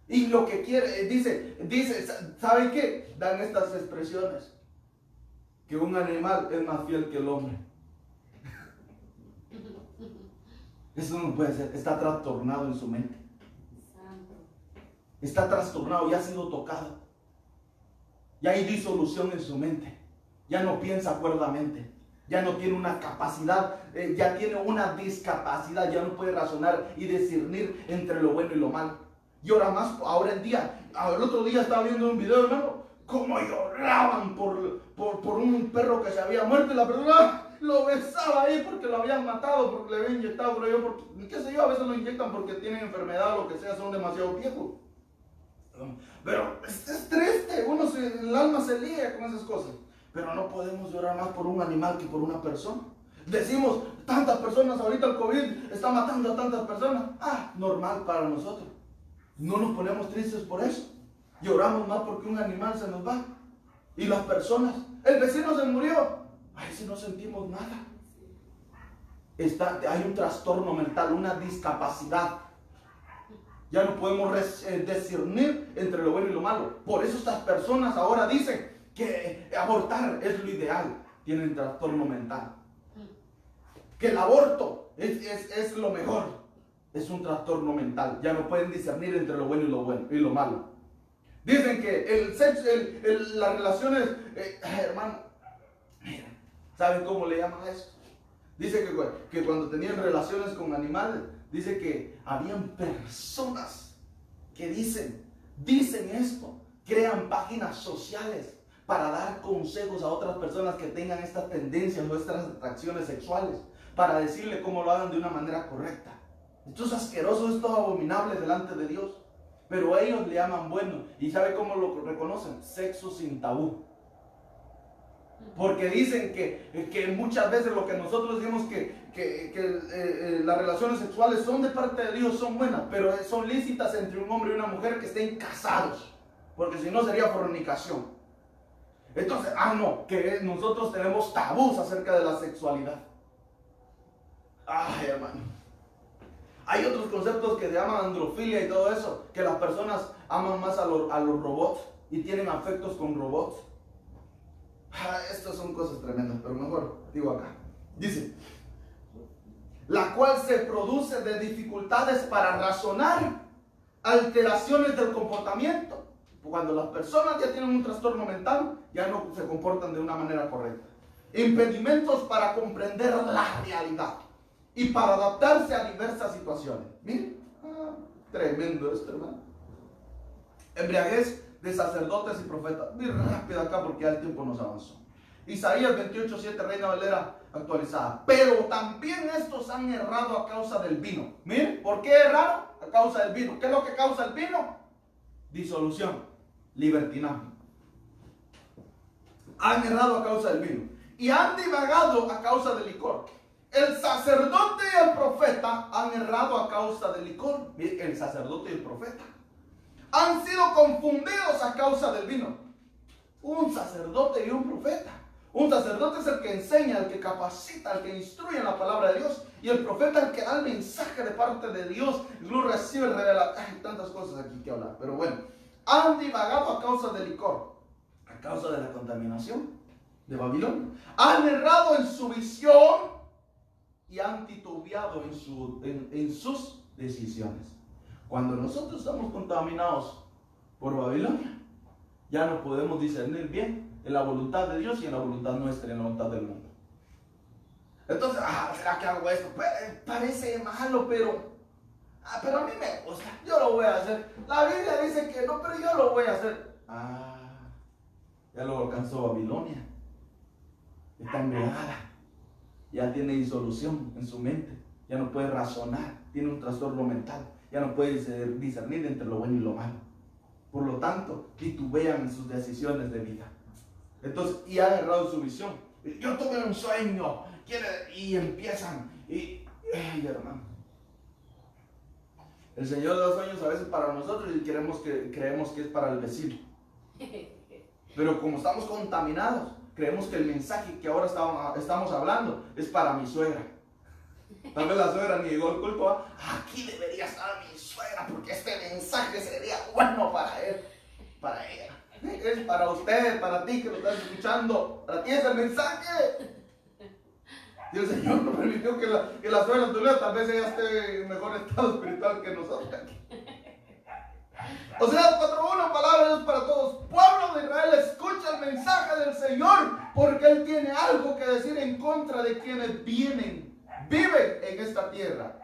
Y lo que quiere, dice, ¿saben qué? Dan estas expresiones: que un animal es más fiel que el hombre. Eso no puede ser. Está trastornado en su mente. Está trastornado, ya ha sido tocado. Ya hay disolución en su mente. Ya no piensa cuerdamente. Ya no tiene una capacidad, ya tiene una discapacidad. Ya no puede razonar y discernir entre lo bueno y lo malo. Y ahora en día, el otro día estaba viendo un video, hermano, cómo lloraban por un perro que se había muerto, y la persona lo besaba ahí porque lo habían matado, porque le habían inyectado, qué sé yo, a veces lo inyectan porque tienen enfermedad o lo que sea, son demasiado viejos. Pero es triste, el alma se lía con esas cosas. Pero no podemos llorar más por un animal que por una persona. Decimos, tantas personas, ahorita el COVID está matando a tantas personas. Normal para nosotros. No nos ponemos tristes por eso. Lloramos más porque un animal se nos va. Y las personas, el vecino se murió. Si no sentimos nada. Hay un trastorno mental, una discapacidad. Ya no podemos discernir entre lo bueno y lo malo. Por eso estas personas ahora dicen que abortar es lo ideal. Tienen trastorno mental. Que el aborto es lo mejor. Es un trastorno mental. Ya no pueden discernir entre lo bueno y lo malo. Dicen que el sexo, las relaciones, hermano, mira, ¿saben cómo le llaman a eso? Dice que cuando tenían relaciones con animales, dice que habían personas que dicen esto, crean páginas sociales para dar consejos a otras personas que tengan estas tendencias o estas atracciones sexuales, para decirle cómo lo hagan de una manera correcta. Esto es asqueroso, esto es abominable delante de Dios. Pero ellos le llaman bueno. ¿Y sabe cómo lo reconocen? Sexo sin tabú. Porque dicen que muchas veces lo que nosotros decimos que las relaciones sexuales son de parte de Dios, son buenas, pero son lícitas entre un hombre y una mujer que estén casados. Porque si no sería fornicación. Entonces, que nosotros tenemos tabús acerca de la sexualidad. Hermano. Hay otros conceptos que se llaman androfilia y todo eso, que las personas aman más a los robots y tienen afectos con robots. Estas son cosas tremendas, pero mejor digo acá. Dice, la cual se produce de dificultades para razonar, alteraciones del comportamiento. Cuando las personas ya tienen un trastorno mental, ya no se comportan de una manera correcta. Impedimentos para comprender la realidad y para adaptarse a diversas situaciones. Miren, tremendo esto, hermano. Embriaguez de sacerdotes y profetas. Muy rápido acá porque ya el tiempo nos avanzó. Isaías 28:7, Reina Valera actualizada. Pero también estos han errado a causa del vino. Miren, ¿por qué erraron? A causa del vino. ¿Qué es lo que causa el vino? Disolución, libertinaje. Han errado a causa del vino. Y han divagado a causa del licor. El sacerdote y el profeta han errado a causa del licor. Miren, el sacerdote y el profeta han sido confundidos a causa del vino. Un sacerdote y un profeta. Un sacerdote es el que enseña, el que capacita, el que instruye en la palabra de Dios. Y el profeta el que da el mensaje de parte de Dios. Y lo recibe, revela. Hay tantas cosas aquí que hablar. Pero bueno, han divagado a causa del licor. A causa de la contaminación de Babilonia. Han errado en su visión y han titubeado en sus decisiones. Cuando nosotros estamos contaminados por Babilonia, ya no podemos discernir bien en la voluntad de Dios y en la voluntad nuestra y en la voluntad del mundo. Entonces, ¿será que hago esto? Parece malo, pero a mí me gusta, yo lo voy a hacer. La Biblia dice que no, pero yo lo voy a hacer. Ya lo alcanzó Babilonia. Está embriagada. Ya tiene disolución en su mente. Ya no puede razonar. Tiene un trastorno mental. Ya no puede discernir entre lo bueno y lo malo. Por lo tanto, titubean en sus decisiones de vida. Entonces, y han errado su visión. Yo tuve un sueño. Y empiezan. Hermano. El Señor da sueños a veces para nosotros y creemos que es para el vecino. Pero como estamos contaminados, creemos que el mensaje que ahora estamos hablando es para mi suegra. Tal vez la suegra ni llegó al culto. Aquí debería estar mi suegra porque este mensaje sería bueno para él, para ella. Es para usted, para ti que lo estás escuchando. Para ti es el mensaje. Y el Señor no permitió que la suegra tuviera, tal vez ella esté en mejor estado espiritual que nosotros aquí. Oseas 4:1, palabra de Dios para todos. Pueblo de Israel, escucha el mensaje del Señor, porque Él tiene algo que decir en contra de quienes viven en esta tierra.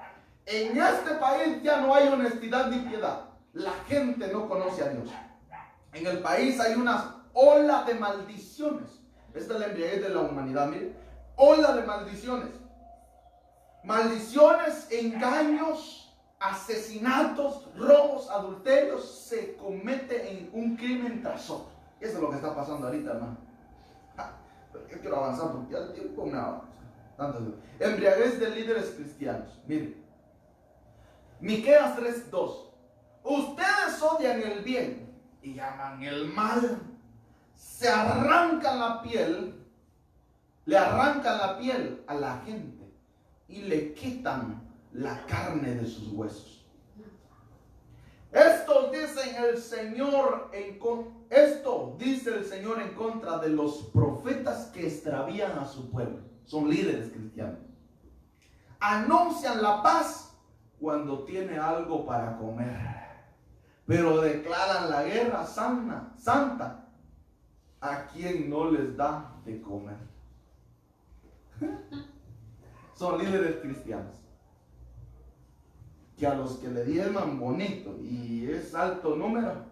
En este país ya no hay honestidad ni piedad. La gente no conoce a Dios. En el país hay una ola de maldiciones. Esta es la embriaguez de la humanidad, miren. Ola de maldiciones. Maldiciones, engaños, asesinatos, robos, adulterios, se comete en un crimen tras otro. Eso es lo que está pasando ahorita, hermano. Pero yo quiero avanzar porque ya el tiempo me avanza. Embriaguez de líderes cristianos. Miren, Miqueas 3:2. Ustedes odian el bien y aman el mal. Se arrancan la piel, le arrancan la piel a la gente y le quitan la carne de sus huesos. Esto dice el Señor en contra de los profetas que extravían a su pueblo. Son líderes cristianos. Anuncian la paz cuando tiene algo para comer, pero declaran la guerra santa a quien no les da de comer. Son líderes cristianos que a los que le diezman bonito y es alto número,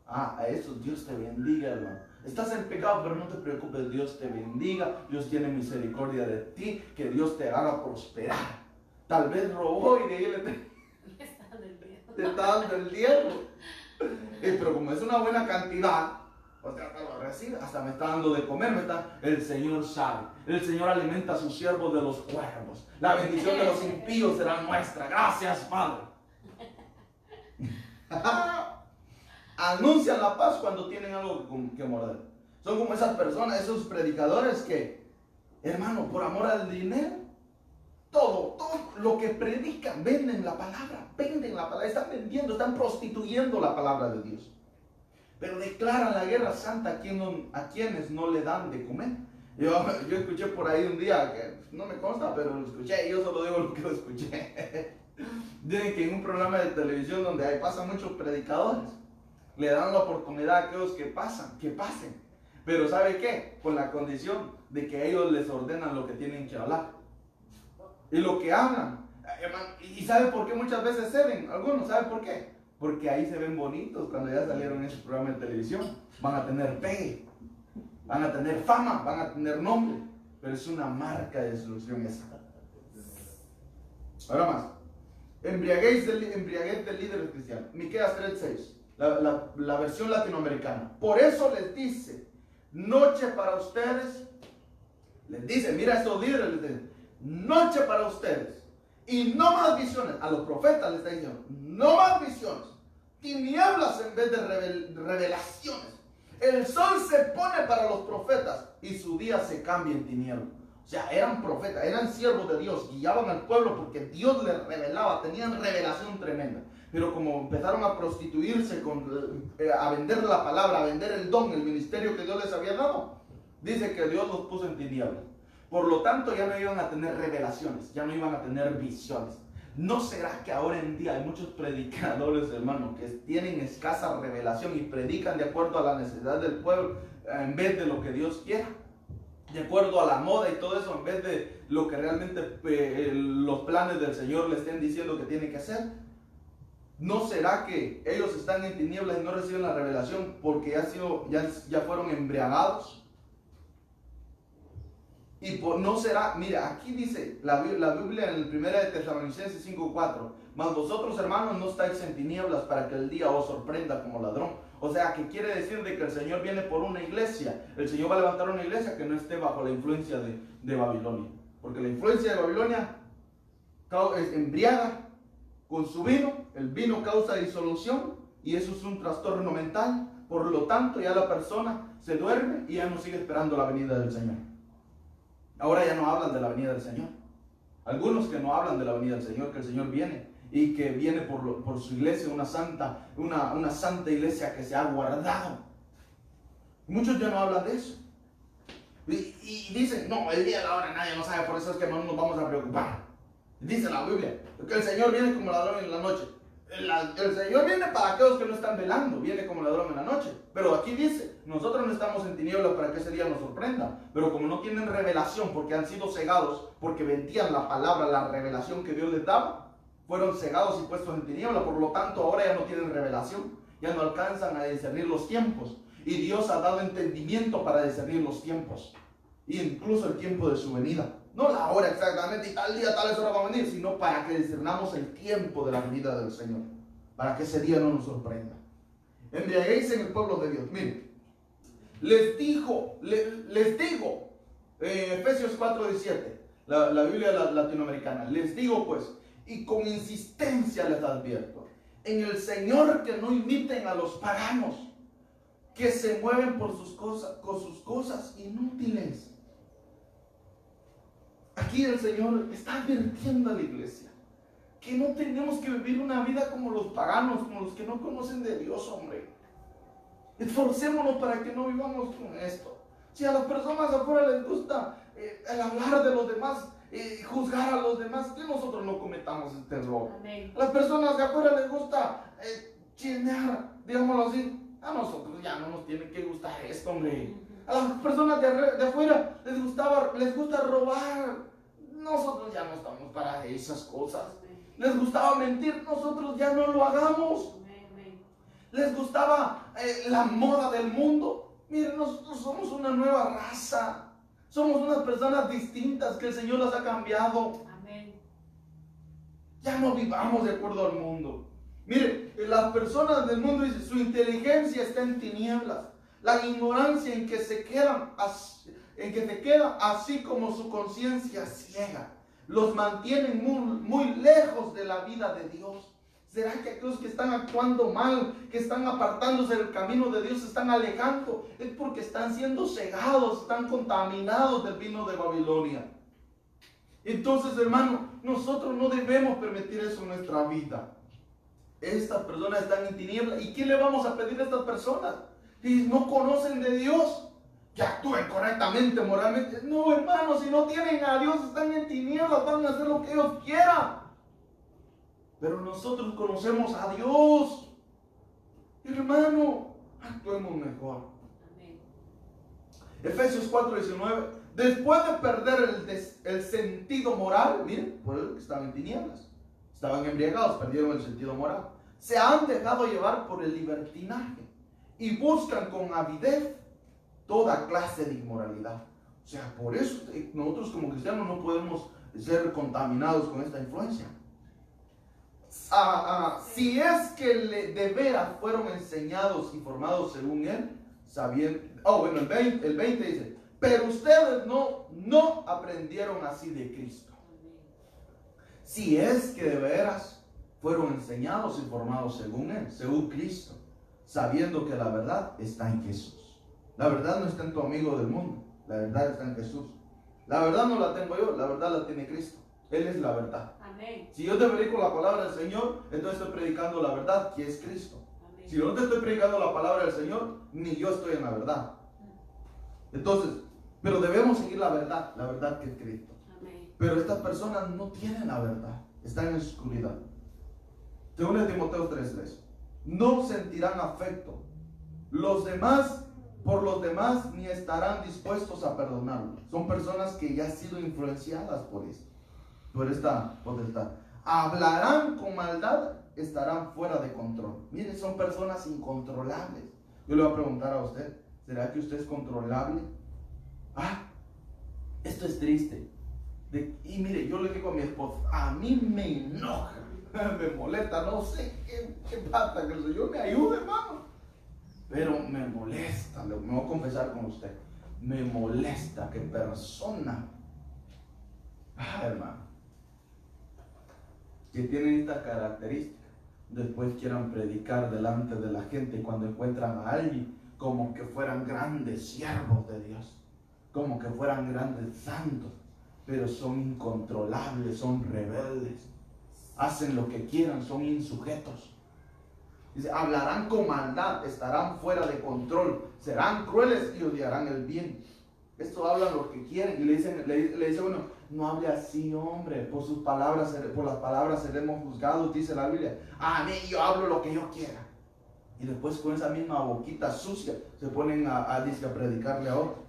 a eso Dios te bendiga, hermano. Estás en pecado, pero no te preocupes, Dios te bendiga, Dios tiene misericordia de ti, que Dios te haga prosperar. Tal vez robó y de ahí te está dando el diezmo. Pero como es una buena cantidad, o sea, lo recibe, hasta me está dando de comer, el Señor sabe. El Señor alimenta a sus siervos de los cuervos. La bendición de los impíos será nuestra. Gracias, Padre. Anuncian la paz cuando tienen algo que morder. Son como esas personas, esos predicadores que, hermano, por amor al dinero, todo lo que predican, venden la palabra, están vendiendo, están prostituyendo la palabra de Dios. Pero declaran la guerra santa a quienes no le dan de comer. Yo escuché por ahí un día, que no me consta, pero lo escuché, y yo solo digo lo que lo escuché. Dicen que en un programa de televisión donde pasan muchos predicadores, le dan la oportunidad a aquellos que pasen. Pero ¿sabe qué? Con la condición de que ellos les ordenan lo que tienen que hablar. Y lo que hablan. ¿Y sabe por qué muchas veces ceden? Algunos, ¿saben por qué? Porque ahí se ven bonitos cuando ya salieron en ese programa de televisión. Van a tener pegue, van a tener fama, van a tener nombre. Pero es una marca de destrucción esa. Ahora más. Embriaguez de líderes cristianos. Miqueas 3:6. La versión latinoamericana. Por eso les dice, noche para ustedes. Les dice, mira estos líderes, les dice, noche para ustedes. Y no más visiones. A los profetas les está diciendo, no más visiones. Tinieblas en vez de revelaciones. El sol se pone para los profetas y su día se cambia en tinieblas. O sea, eran profetas, eran siervos de Dios, guiaban al pueblo porque Dios les revelaba, tenían revelación tremenda. Pero como empezaron a prostituirse, a vender la palabra, a vender el don, el ministerio que Dios les había dado, dice que Dios los puso en tinieblas. Por lo tanto, ya no iban a tener revelaciones, ya no iban a tener visiones. ¿No será que ahora en día hay muchos predicadores, hermano, que tienen escasa revelación y predican de acuerdo a la necesidad del pueblo en vez de lo que Dios quiera? De acuerdo a la moda y todo eso, en vez de lo que realmente los planes del Señor le estén diciendo que tienen que hacer. ¿No será que ellos están en tinieblas y no reciben la revelación porque ya fueron embriagados? Y no será, mira, aquí dice la Biblia en el 1 de Tesalonicenses 5:4, mas vosotros, hermanos, no estáis en tinieblas para que el día os sorprenda como ladrón. O sea, que quiere decir de que el Señor viene por una iglesia. El Señor va a levantar una iglesia que no esté bajo la influencia de Babilonia. Porque la influencia de Babilonia embriaga con su vino. El vino causa disolución y eso es un trastorno mental. Por lo tanto, ya la persona se duerme y ya no sigue esperando la venida del Señor. Ahora ya no hablan de la venida del Señor. Algunos que no hablan de la venida del Señor, que el Señor viene y que viene por su iglesia, una santa iglesia que se ha guardado. Muchos ya no hablan de eso. Y dicen, no, el día de la hora nadie lo sabe, por eso es que no nos vamos a preocupar. Dice la Biblia, que el Señor viene como ladrón en la noche. El Señor viene para aquellos que no están velando, viene como ladrón en la noche. Pero aquí dice, nosotros no estamos en tinieblas para que ese día nos sorprenda. Pero como no tienen revelación, porque han sido cegados, porque vendían la palabra, la revelación que Dios les daba, fueron cegados y puestos en tinieblas. Por lo tanto, ahora ya no tienen revelación, ya no alcanzan a discernir los tiempos. Y Dios ha dado entendimiento para discernir los tiempos, e incluso el tiempo de su venida. No la hora exactamente y tal día, tal hora va a venir, sino para que discernamos el tiempo de la venida del Señor, para que ese día no nos sorprenda. Embriaguéis en el pueblo de Dios. Miren, les digo, Efesios 4:17, la Biblia latinoamericana. Les digo pues, y con insistencia les advierto, en el Señor, que no imiten a los paganos, que se mueven por sus cosas, con sus cosas inútiles. Aquí el Señor está advirtiendo a la iglesia que no tenemos que vivir una vida como los paganos, como los que no conocen de Dios, hombre. Esforcémonos para que no vivamos con esto. Si a las personas afuera les gusta el hablar de los demás, juzgar a los demás, que nosotros no cometamos este error. Amén. A las personas de afuera les gusta chismear, digámoslo así. A nosotros ya no nos tiene que gustar esto, hombre. A las personas de afuera les gusta robar. Nosotros ya no estamos para esas cosas. Les gustaba mentir, nosotros ya no lo hagamos. Les gustaba la moda del mundo. Miren, nosotros somos una nueva raza. Somos unas personas distintas que el Señor las ha cambiado. Amén. Ya no vivamos de acuerdo al mundo. Miren, las personas del mundo dicen, su inteligencia está en tinieblas. La ignorancia en que se queda, así como su conciencia ciega, los mantienen muy lejos de la vida de Dios. ¿Será que aquellos que están actuando mal, que están apartándose del camino de Dios, se están alejando? Es porque están siendo cegados, están contaminados del vino de Babilonia. Entonces, hermano, nosotros no debemos permitir eso en nuestra vida. Estas personas están en tinieblas. ¿Y qué le vamos a pedir a estas personas? Si no conocen de Dios, que actúen correctamente, moralmente. No, hermano, si no tienen a Dios, están en tinieblas, van a hacer lo que ellos quieran. Pero nosotros conocemos a Dios. Hermano, actuemos mejor. Amén. Efesios 4:19. Después de perder el sentido moral, miren, por eso que estaban en tinieblas, estaban embriagados, perdieron el sentido moral. Se han dejado llevar por el libertinaje y buscan con avidez toda clase de inmoralidad. O sea, por eso nosotros como cristianos no podemos ser contaminados con esta influencia. Si es que de veras fueron enseñados y formados según él, sabiendo. Bueno, el 20 dice, pero ustedes no aprendieron así de Cristo. Si es que de veras fueron enseñados y formados según él, según Cristo, sabiendo que la verdad está en Jesús. La verdad no está en tu amigo del mundo, la verdad está en Jesús. La verdad no la tengo yo, la verdad la tiene Cristo. Él es la verdad. Amén. Si yo te predico la palabra del Señor, entonces estoy predicando la verdad, que es Cristo. Amén. Si yo no te estoy predicando la palabra del Señor, ni yo estoy en la verdad. Entonces, pero debemos seguir la verdad que es Cristo. Amén. Pero estas personas no tienen la verdad, están en oscuridad. Según Timoteo 3:3, no sentirán afecto por los demás, ni estarán dispuestos a perdonarlos. Son personas que ya han sido influenciadas por esto, por esta potestad. Hablarán con maldad, estarán fuera de control. Miren, son personas incontrolables. Yo le voy a preguntar a usted, ¿será que usted es controlable? Esto es triste. Y mire, yo le digo a mi esposa, a mí me enoja, me molesta, no sé qué pasa, que el Señor me ayude, hermano. Pero me molesta, me voy a confesar con usted, me molesta que persona, hermano, que tienen esta característica, después quieran predicar delante de la gente cuando encuentran a alguien como que fueran grandes siervos de Dios, como que fueran grandes santos, pero son incontrolables, son rebeldes, hacen lo que quieran, son insujetos. Dice, hablarán con maldad, estarán fuera de control, serán crueles y odiarán el bien. Esto hablan lo que quieren y le dice uno, no hable así, hombre, por las palabras seremos juzgados, dice la Biblia. A mí yo hablo lo que yo quiera. Y después con esa misma boquita sucia se ponen a predicarle a otro.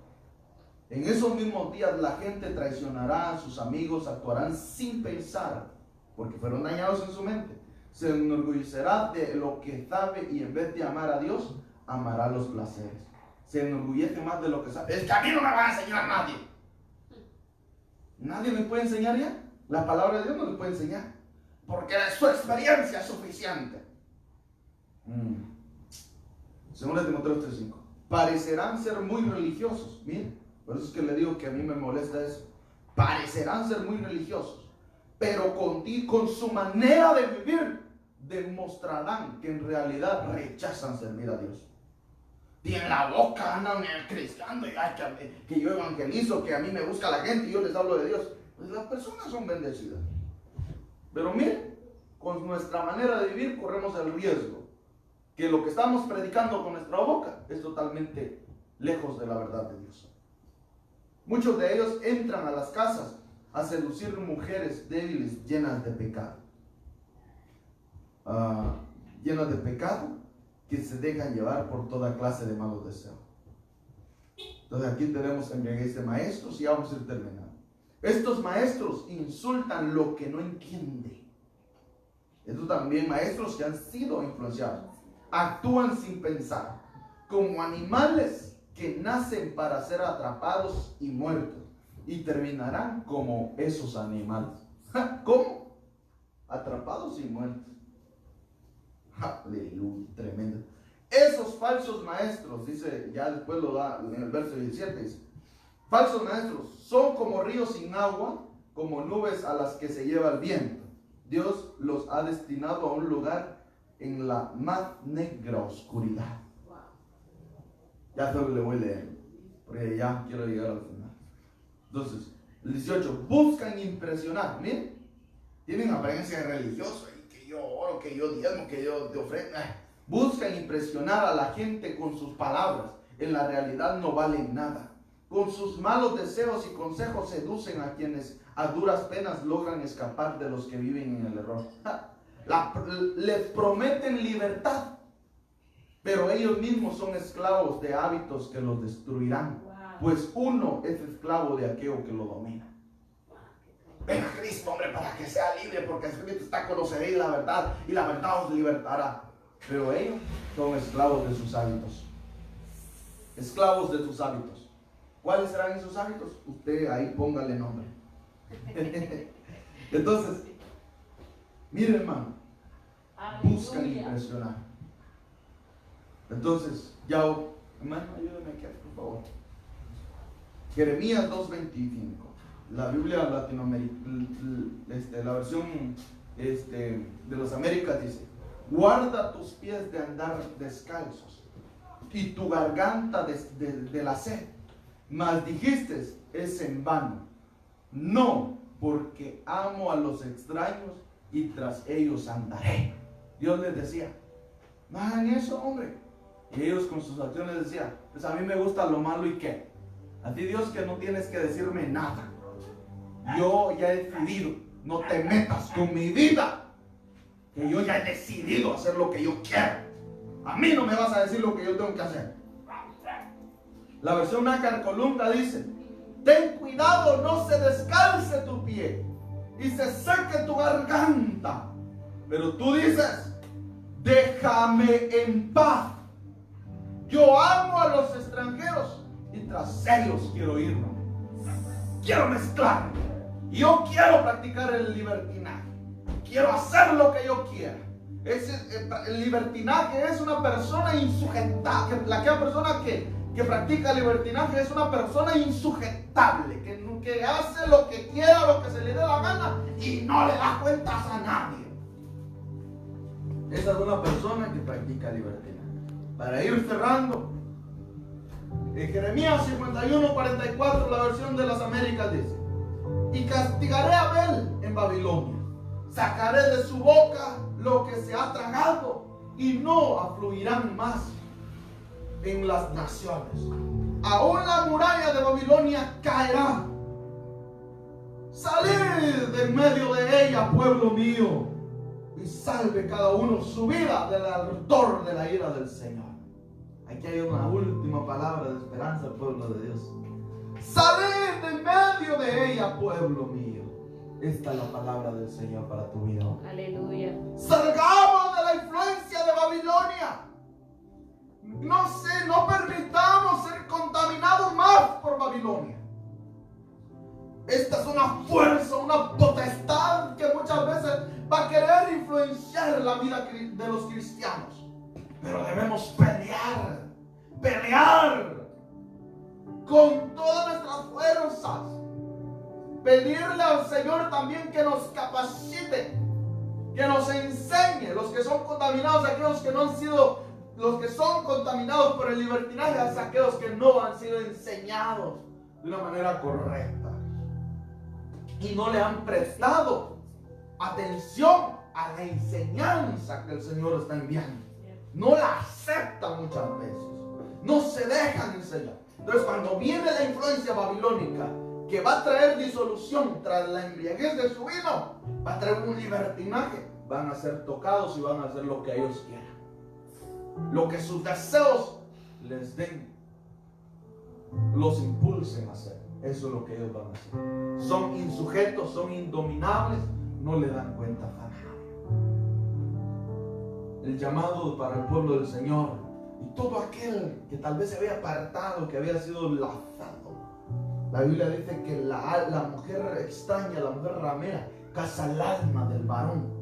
En esos mismos días la gente traicionará a sus amigos, actuarán sin pensar, porque fueron dañados en su mente. Se enorgullecerá de lo que sabe y en vez de amar a Dios, amará los placeres. Se enorgullece más de lo que sabe. Es que a mí no me va a enseñar nadie. Nadie me puede enseñar ya. La palabra de Dios no le puede enseñar, porque su experiencia es suficiente. Según Timoteo 3:5, parecerán ser muy religiosos. Miren, Por eso es que le digo que a mí me molesta eso. Parecerán ser muy religiosos, pero con su manera de vivir demostrarán que en realidad rechazan servir a Dios. Y en la boca andan cristiano, que yo evangelizo, que a mí me busca la gente y yo les hablo de Dios. Pues las personas son bendecidas. Pero miren, con nuestra manera de vivir corremos el riesgo que lo que estamos predicando con nuestra boca es totalmente lejos de la verdad de Dios. Muchos de ellos entran a las casas a seducir mujeres débiles llenas de pecado. Llenas de pecado, que se dejan llevar por toda clase de malos deseos. Entonces aquí tenemos embriaguez de maestros y ya vamos a ir terminando. Estos maestros insultan lo que no entienden. Estos también maestros que han sido influenciados. Actúan sin pensar, como animales que nacen para ser atrapados y muertos, y terminarán como esos animales. ¿Cómo? Atrapados y muertos. Aleluya, tremendo. Esos falsos maestros, dice, ya después lo da en el verso 17, dice, falsos maestros son como ríos sin agua, como nubes a las que se lleva el viento. Dios los ha destinado a un lugar en la más negra oscuridad. Ya solo le voy a leer, porque ya quiero llegar al final. Entonces, el 18, buscan impresionar. Miren, tienen apariencia de religioso, que yo oro, que yo diezmo, que yo te ofrendo. Buscan impresionar a la gente con sus palabras. En la realidad no valen nada. Con sus malos deseos y consejos seducen a quienes a duras penas logran escapar de los que viven en el error. Les prometen libertad, pero ellos mismos son esclavos de hábitos que los destruirán. Pues uno es esclavo de aquello que lo domina. Ven a Cristo, hombre, para que sea libre, porque Cristo está, conoceréis la verdad y la verdad os libertará. Pero ellos son esclavos de sus hábitos. Esclavos de sus hábitos. ¿Cuáles serán esos hábitos? Usted ahí póngale nombre. Entonces, mire, hermano, buscan impresionar. Entonces, ya, hermano, ayúdame aquí, por favor. Jeremías 2:25. La Biblia latinoamericana, la versión de las Américas dice: guarda tus pies de andar descalzos y tu garganta de la sed. Mas dijiste, es en vano. No, porque amo a los extraños y tras ellos andaré. Dios les decía, no hagan eso, hombre. Y ellos con sus acciones decían, pues a mí me gusta lo malo y qué. A ti, Dios, que no tienes que decirme nada. Yo ya he decidido, no te metas con mi vida. Que yo ya he decidido hacer lo que yo quiero. A mí no me vas a decir lo que yo tengo que hacer. La versión Nácar Columna dice, ten cuidado, no se descalce tu pie y se seque tu garganta. Pero tú dices, déjame en paz. Yo amo a los extranjeros y tras ellos quiero irme. Quiero mezclar. Yo quiero practicar el libertinaje. Quiero hacer lo que yo quiera. El libertinaje es una persona insujetable. Aquella persona que practica el libertinaje es una persona insujetable, que hace lo que quiera, lo que se le dé la gana y no le da cuentas a nadie. Esa es una persona que practica libertinaje. Para ir cerrando, en Jeremías 51:44, la versión de las Américas dice: y castigaré a Abel en Babilonia, sacaré de su boca lo que se ha tragado y no afluirán más en las naciones. Aún la muralla de Babilonia caerá. Salid de en medio de ella, pueblo mío, y salve cada uno su vida del ardor de la ira del Señor. Aquí hay una última palabra de esperanza al pueblo de Dios. Salid de en medio de ella, pueblo mío. Esta es la palabra del Señor para tu vida. Aleluya. Salgamos de la influencia de Babilonia. No permitamos ser contaminados más por Babilonia. Esta es una fuerza, una potestad que muchas veces va a querer influenciar la vida de los cristianos. Pero debemos pelear. con todas nuestras fuerzas. Pedirle al Señor también que nos capacite, que nos enseñe, los que son contaminados, aquellos que no han sido, los que son contaminados por el libertinaje, aquellos que no han sido enseñados de una manera correcta y no le han prestado atención a la enseñanza que el Señor está enviando. No la aceptan muchas veces, no se dejan enseñar. Entonces, cuando viene la influencia babilónica que va a traer disolución tras la embriaguez de su vino, va a traer un libertinaje, van a ser tocados y van a hacer lo que ellos quieran, lo que sus deseos les den, los impulsen a hacer. Eso es lo que ellos van a hacer. Son insujetos, son indominables, no le dan cuenta a nadie. El llamado para el pueblo del Señor y todo aquel que tal vez se había apartado, que había sido lazado. La Biblia dice que la mujer extraña, la mujer ramera, caza el alma del varón.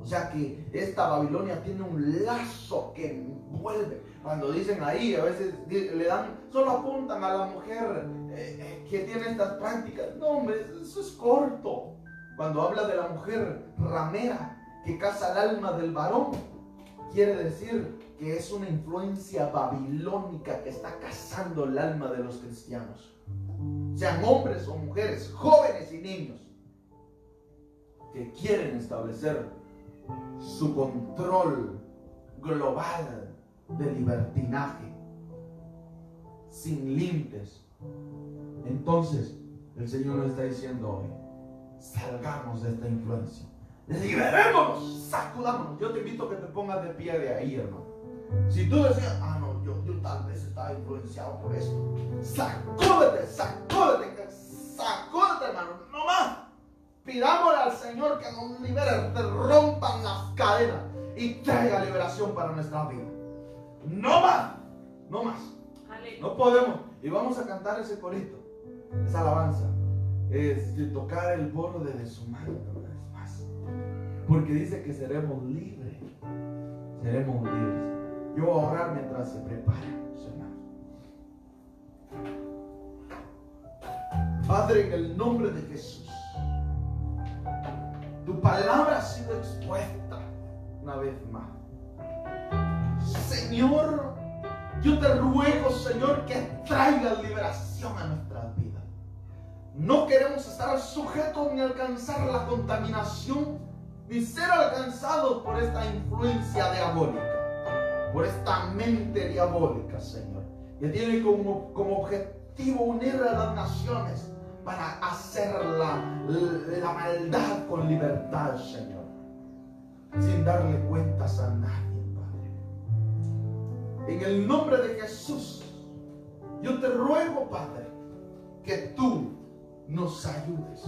O sea que esta Babilonia tiene un lazo que envuelve. Cuando dicen ahí, a veces le dan, solo apuntan a la mujer que tiene estas prácticas. No, hombre, eso es corto. Cuando habla de la mujer ramera que caza el alma del varón, quiere decir que es una influencia babilónica que está cazando el alma de los cristianos. Sean hombres o mujeres, jóvenes y niños, que quieren establecer su control global de libertinaje sin límites. Entonces el Señor nos está diciendo hoy: salgamos de esta influencia, liberémonos, sacudámonos. Yo te invito a que te pongas de pie de ahí, hermano. Si tú decías, no, yo tal vez estaba influenciado por esto, sacúdete, hermano, no más. Pidámosle al Señor que nos libere, te rompan las cadenas y traiga liberación para nuestra vida. No más, no más. No podemos. Y vamos a cantar ese corito, esa alabanza, es de tocar el borde de su mano una vez más, porque dice que seremos libres, seremos libres. Yo voy a orar mientras se preparan, hermanos. Padre, en el nombre de Jesús, tu palabra ha sido expuesta una vez más. Señor, yo te ruego, Señor, que traigas liberación a nuestras vidas. No queremos estar sujetos ni alcanzar la contaminación, ni ser alcanzados por esta influencia diabólica, por esta mente diabólica, Señor, que tiene como objetivo unir a las naciones para hacer la maldad con libertad, Señor, sin darle cuentas a nadie, Padre. En el nombre de Jesús, yo te ruego, Padre, que tú nos ayudes,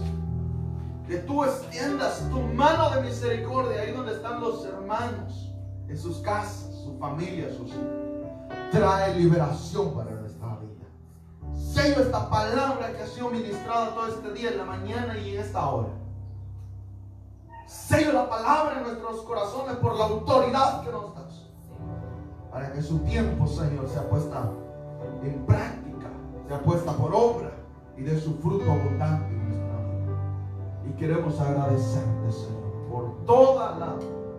que tú extiendas tu mano de misericordia ahí donde están los hermanos, en sus casas, su familia, sus hijos. Trae liberación para nuestra vida. Sello esta palabra que ha sido ministrada todo este día, en la mañana y en esta hora. Sello la palabra en nuestros corazones por la autoridad que nos das, para que su tiempo, Señor, sea puesta en práctica, sea puesta por obra y dé su fruto abundante en nuestra vida. Y queremos agradecerte, Señor, por toda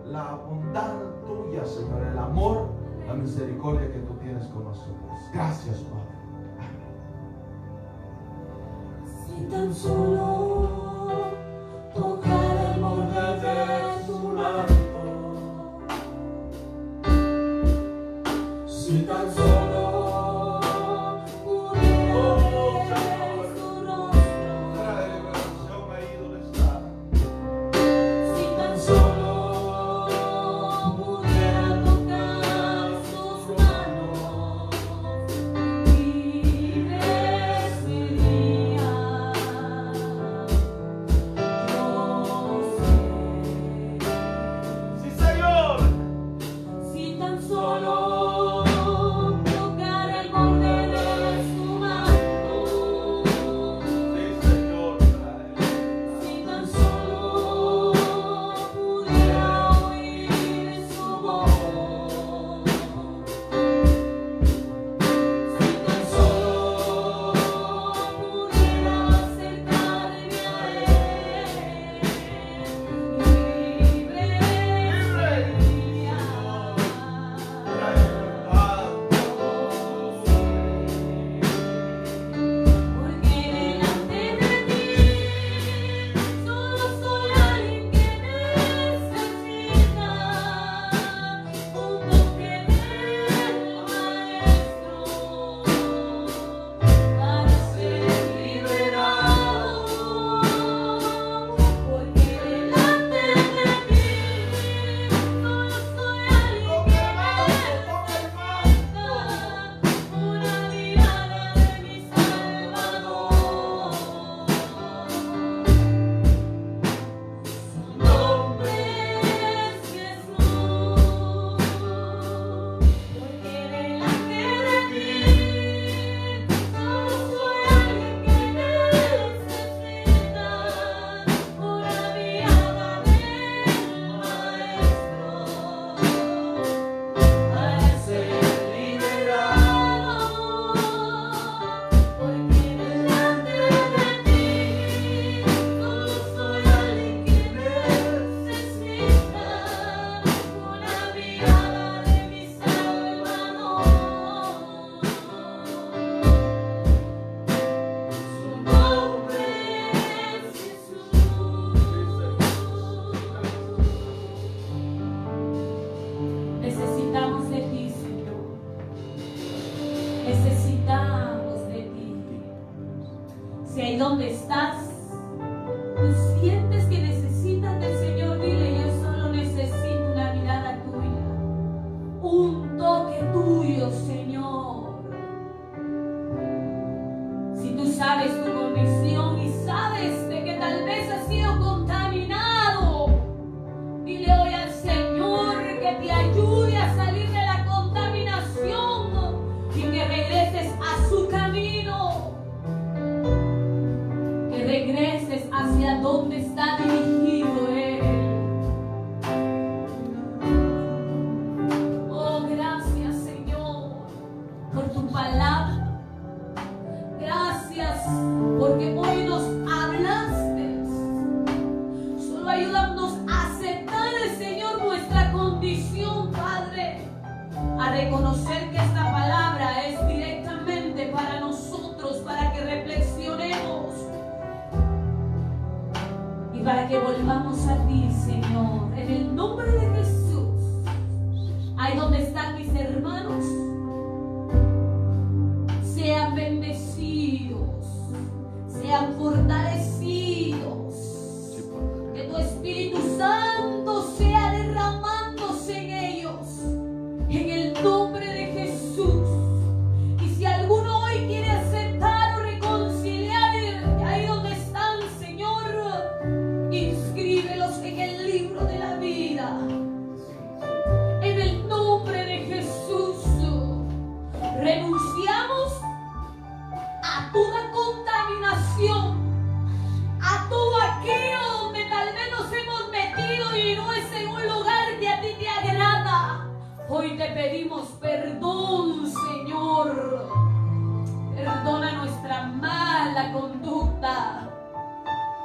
la bondad tuya, Señor, el amor, la misericordia que tú tienes con nosotros. Gracias, Padre. Si tan solo tocar el borde de tu manto, si tan solo pudiera ver tu rostro, Trae liberación ahí donde está. si tan solo pudiera tocar sus manos y recibiría Necesitamos de ti. Si ahí donde estás, tú sientes que necesitas del Señor, dile: yo solo necesito una mirada tuya, un toque tuyo, Señor. Si tú sabes tu condición y sabes de que tal vez has sido contaminado, dile hoy al Señor que te ayude a salir de la contaminación y que regreses a su camino, que regreses hacia donde está dirigido Él. Oh, gracias, Señor, por tu palabra. Gracias porque hoy nos hablaste. Solo ayúdanos a aceptar, Señor, nuestra condición, Padre, a reconocer que esta palabra es directamente para nosotros, para que reflexionemos y para que volvamos a ti, Señor, en el nombre de Jesús. Ahí donde están mis hermanos, sean bendecidos, sean fortalecidos, que tu Espíritu Santo sea derramándose en ellos, en el nombre de Jesús. Y si alguno hoy quiere aceptar o reconciliar, ahí donde están, Señor, inscríbelos en el libro de la vida, en el nombre de Jesús. Renunciamos a toda contaminación, a todo aquello donde tal vez nos hemos metido y no es en un lugar que a ti te agrada. Hoy te pedimos perdón, Señor. Perdona nuestra mala conducta.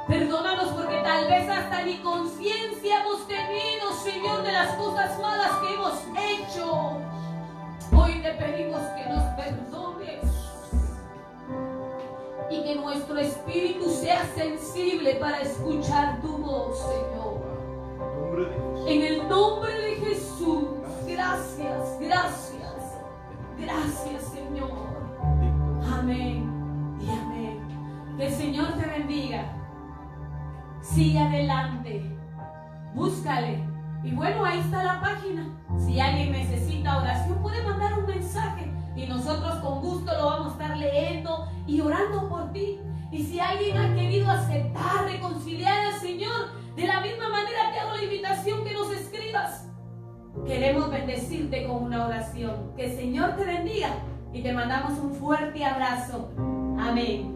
Perdónanos porque tal vez hasta ni conciencia hemos tenido, Señor, de las cosas malas que hemos hecho. Hoy te pedimos que nos perdones y que nuestro espíritu sea sensible para escuchar tu voz, Señor. En el nombre de Jesús, gracias, gracias, gracias, Señor. Amén y amén. Que el Señor te bendiga. Sigue adelante, búscale. Y bueno, ahí está la página. Si alguien necesita oración, puede mandar un mensaje y nosotros con gusto lo vamos a estar leyendo y orando por ti. Y si alguien ha querido aceptar, reconciliar al Señor, de la misma manera te hago la invitación que nos escribas. Queremos bendecirte con una oración. Que el Señor te bendiga y te mandamos un fuerte abrazo. Amén.